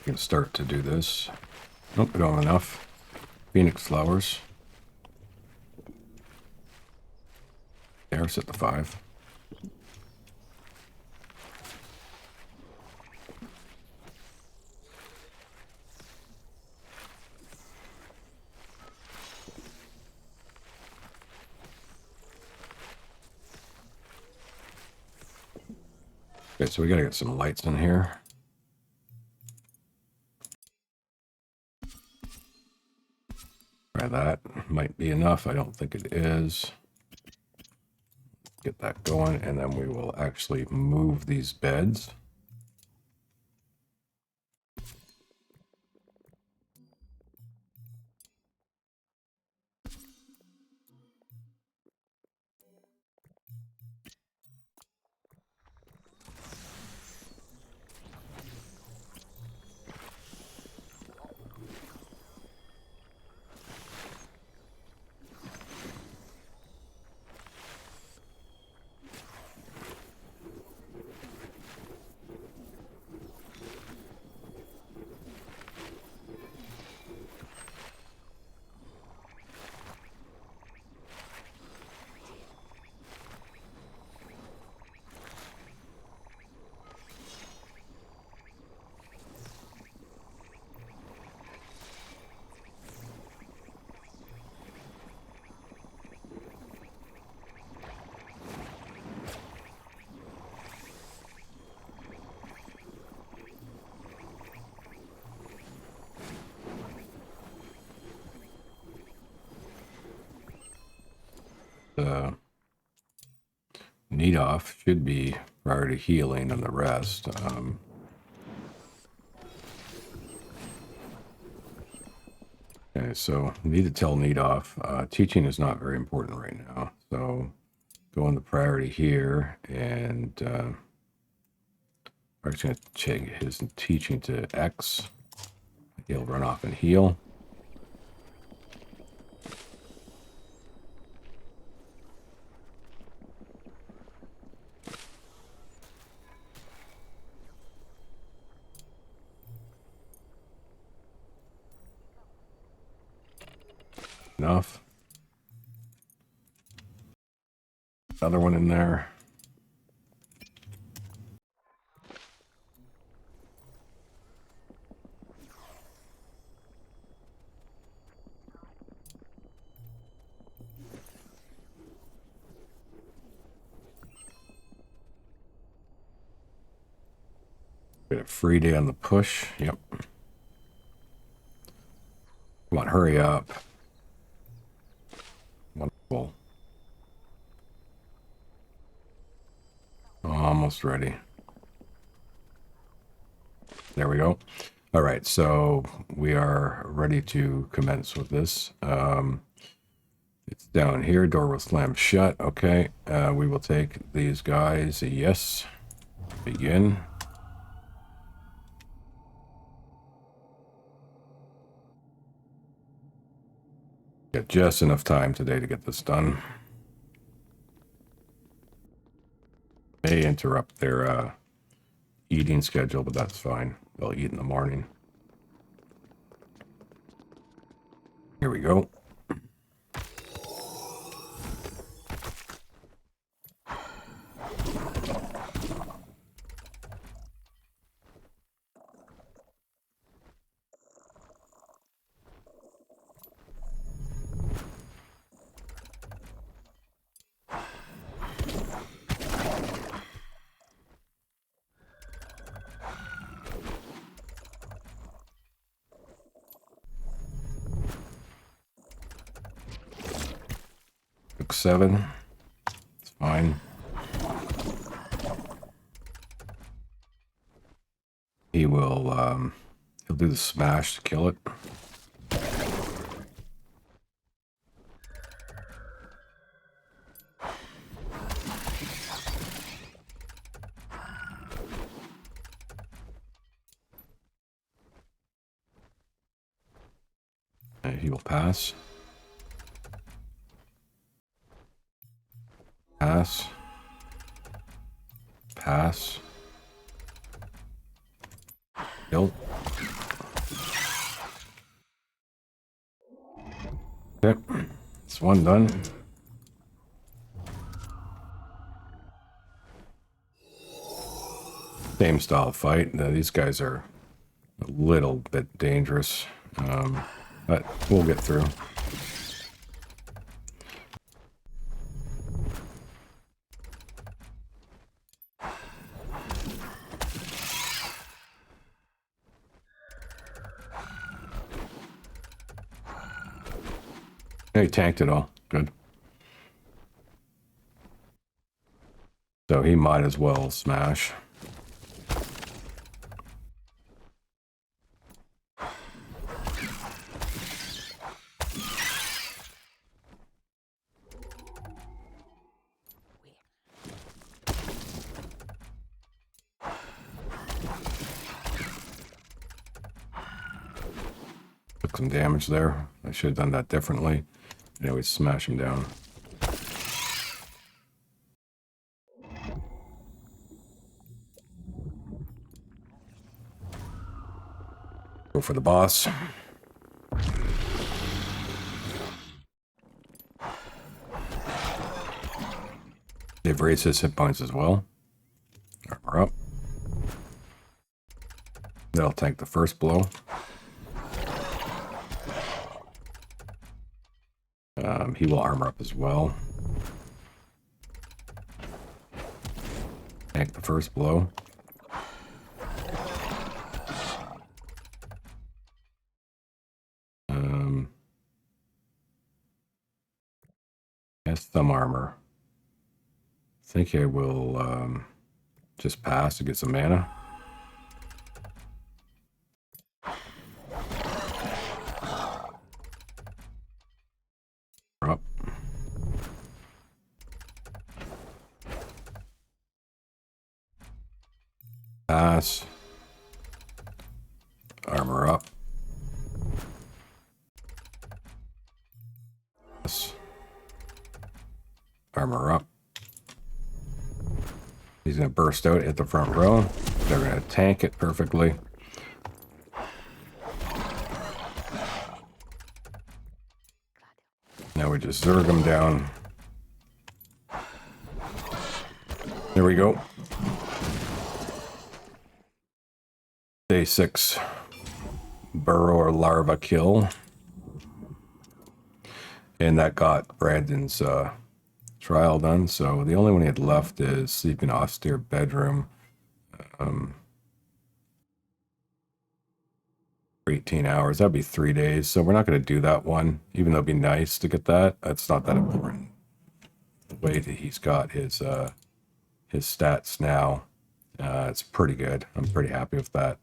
A: Gonna start to do this. Nope, we don't have enough. Phoenix flowers. There's at the 5. Okay, so we gotta get some lights in here. Try that. Might be enough. I don't think it is. Get that going, and then we will actually move these beds. Need off should be priority healing and the rest. Okay, so need to tell need off. Teaching is not very important right now, so go in the priority here, and I'm just going to change his teaching to X. He'll run off and heal. Enough. Another one in there. Get a free day on the push. Yep. Come on, hurry up. Wonderful. Almost ready. There we go. All right, so we are ready to commence with this. It's down here. Door will slam shut. Okay, we will take these guys. Yes. Begin. Got just enough time today to get this done. May interrupt their eating schedule, but that's fine. They'll eat in the morning. Here we go. Took 7. It's fine. He will, he'll do the smash to kill it. He will pass. Pass. Pass. Kill. Yep. It's one done. Same style of fight. Now, these guys are a little bit dangerous, but we'll get through. Yeah, he tanked it all. Good. So he might as well smash. Took some damage there. I should have done that differently. Anyway, smash him down. Go for the boss. They've raised his hit points as well. Armor up. That'll tank the first blow. He will armor up as well. Tank the first blow. Has some armor. I think I will just pass to get some mana. Up. Pass. Armor up. Pass. Armor up. He's going to burst out at the front row. They're going to tank it perfectly. Now we just zerg him down. There we go. Day 6 burrow or larva kill. And that got Brandon's trial done. So the only one he had left is sleep in austere bedroom. 18 hours. That'd be 3 days. So we're not going to do that one, even though it'd be nice to get that. That's not that important. The way that he's got his stats now, it's pretty good. I'm pretty happy with that.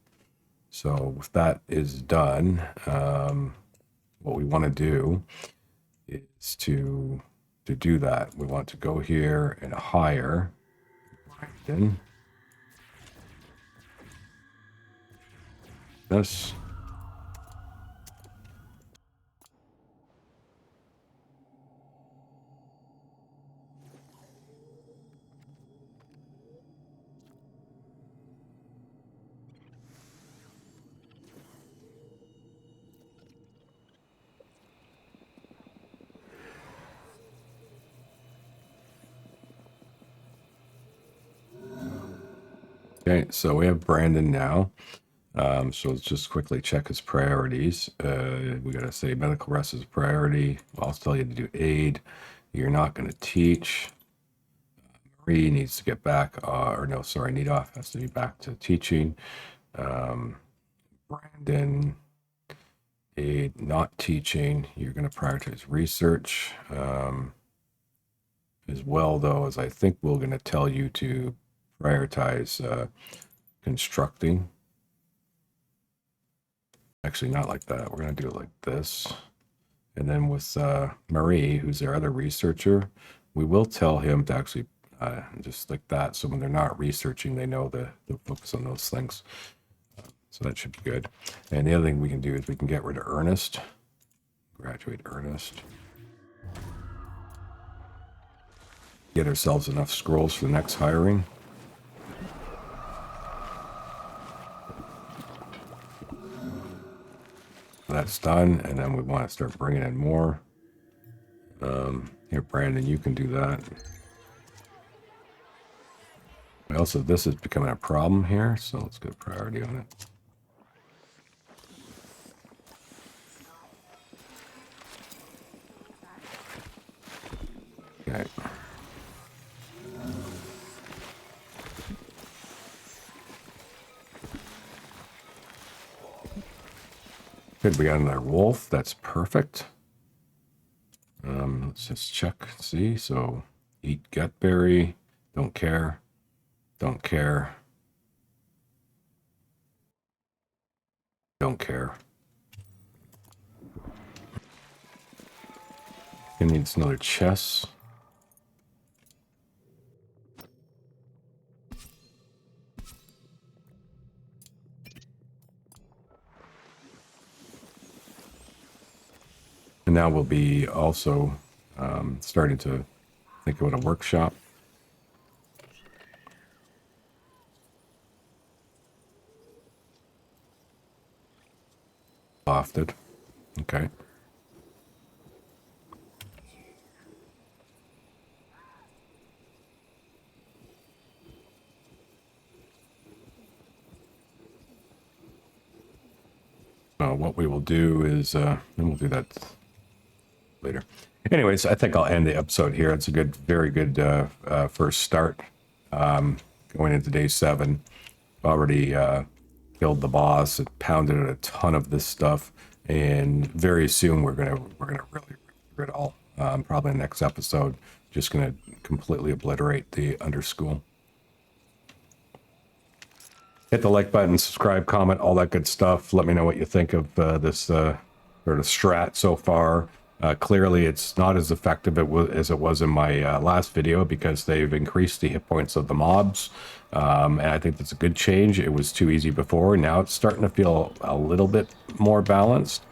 A: So if that is done, what we want to do is to do that. We want to go here and hire Brandon. This. Okay, so we have Brandon now. So let's just quickly check his priorities. We got to say medical rest is a priority. I'll tell you to do aid. You're not going to teach. Marie needs to get back, or no, sorry, Needoff has to be back to teaching. Brandon, aid, not teaching. You're going to prioritize research as well, though, as I think we're going to tell you to prioritize constructing. Actually, not like that. We're going to do it like this. And then with Marie, who's our other researcher, we will tell him to actually just like that. So when they're not researching, they know to focus on those things. So that should be good. And the other thing we can do is we can get rid of Ernest. Graduate Ernest. Get ourselves enough scrolls for the next hiring. That's done, and then we want to start bringing in more. Here, Brandon, you can do that. Also, this is becoming a problem here, so let's get a priority on it. Okay. Good, we got another wolf. That's perfect. Let's just check, see. So, eat gutberry. Don't care. Don't care. Don't care. It needs another chest. And now we'll be also starting to think about a workshop. Lofted. Okay. What we will do is, and we'll do that later. Anyways, I think I'll end the episode here. It's a good, very good first start going into day 7. Already killed the boss, and pounded a ton of this stuff, and very soon we're gonna really rid it all. Probably the next episode, just gonna completely obliterate the underschool. Hit the like button, subscribe, comment, all that good stuff. Let me know what you think of this sort of strat so far. Clearly, it's not as effective as it was in my last video because they've increased the hit points of the mobs. And I think that's a good change. It was too easy before. Now it's starting to feel a little bit more balanced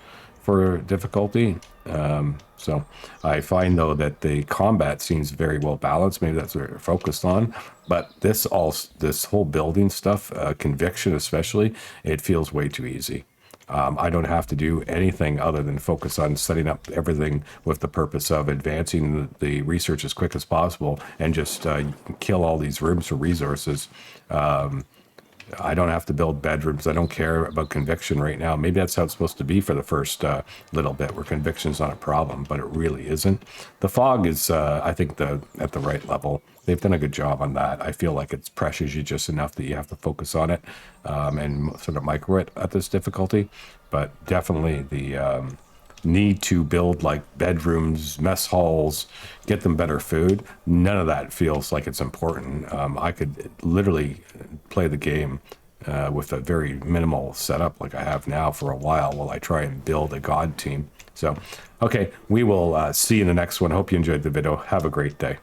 A: for difficulty. So I find, though, that the combat seems very well balanced. Maybe that's what they're focused on. But this whole building stuff, conviction especially, it feels way too easy. I don't have to do anything other than focus on setting up everything with the purpose of advancing the research as quick as possible and just kill all these rooms for resources. I don't have to build bedrooms. I don't care about conviction right now. Maybe that's how it's supposed to be for the first little bit, where conviction's not a problem, but it really isn't. The fog is, I think, at the right level. They've done a good job on that. I feel like it pressures you just enough that you have to focus on it and sort of micro it at this difficulty. But definitely the need to build like bedrooms, mess halls, get them better food. None of that feels like it's important. I could literally play the game with a very minimal setup like I have now for a while I try and build a god team. So, okay, we will see you in the next one. Hope you enjoyed the video. Have a great day.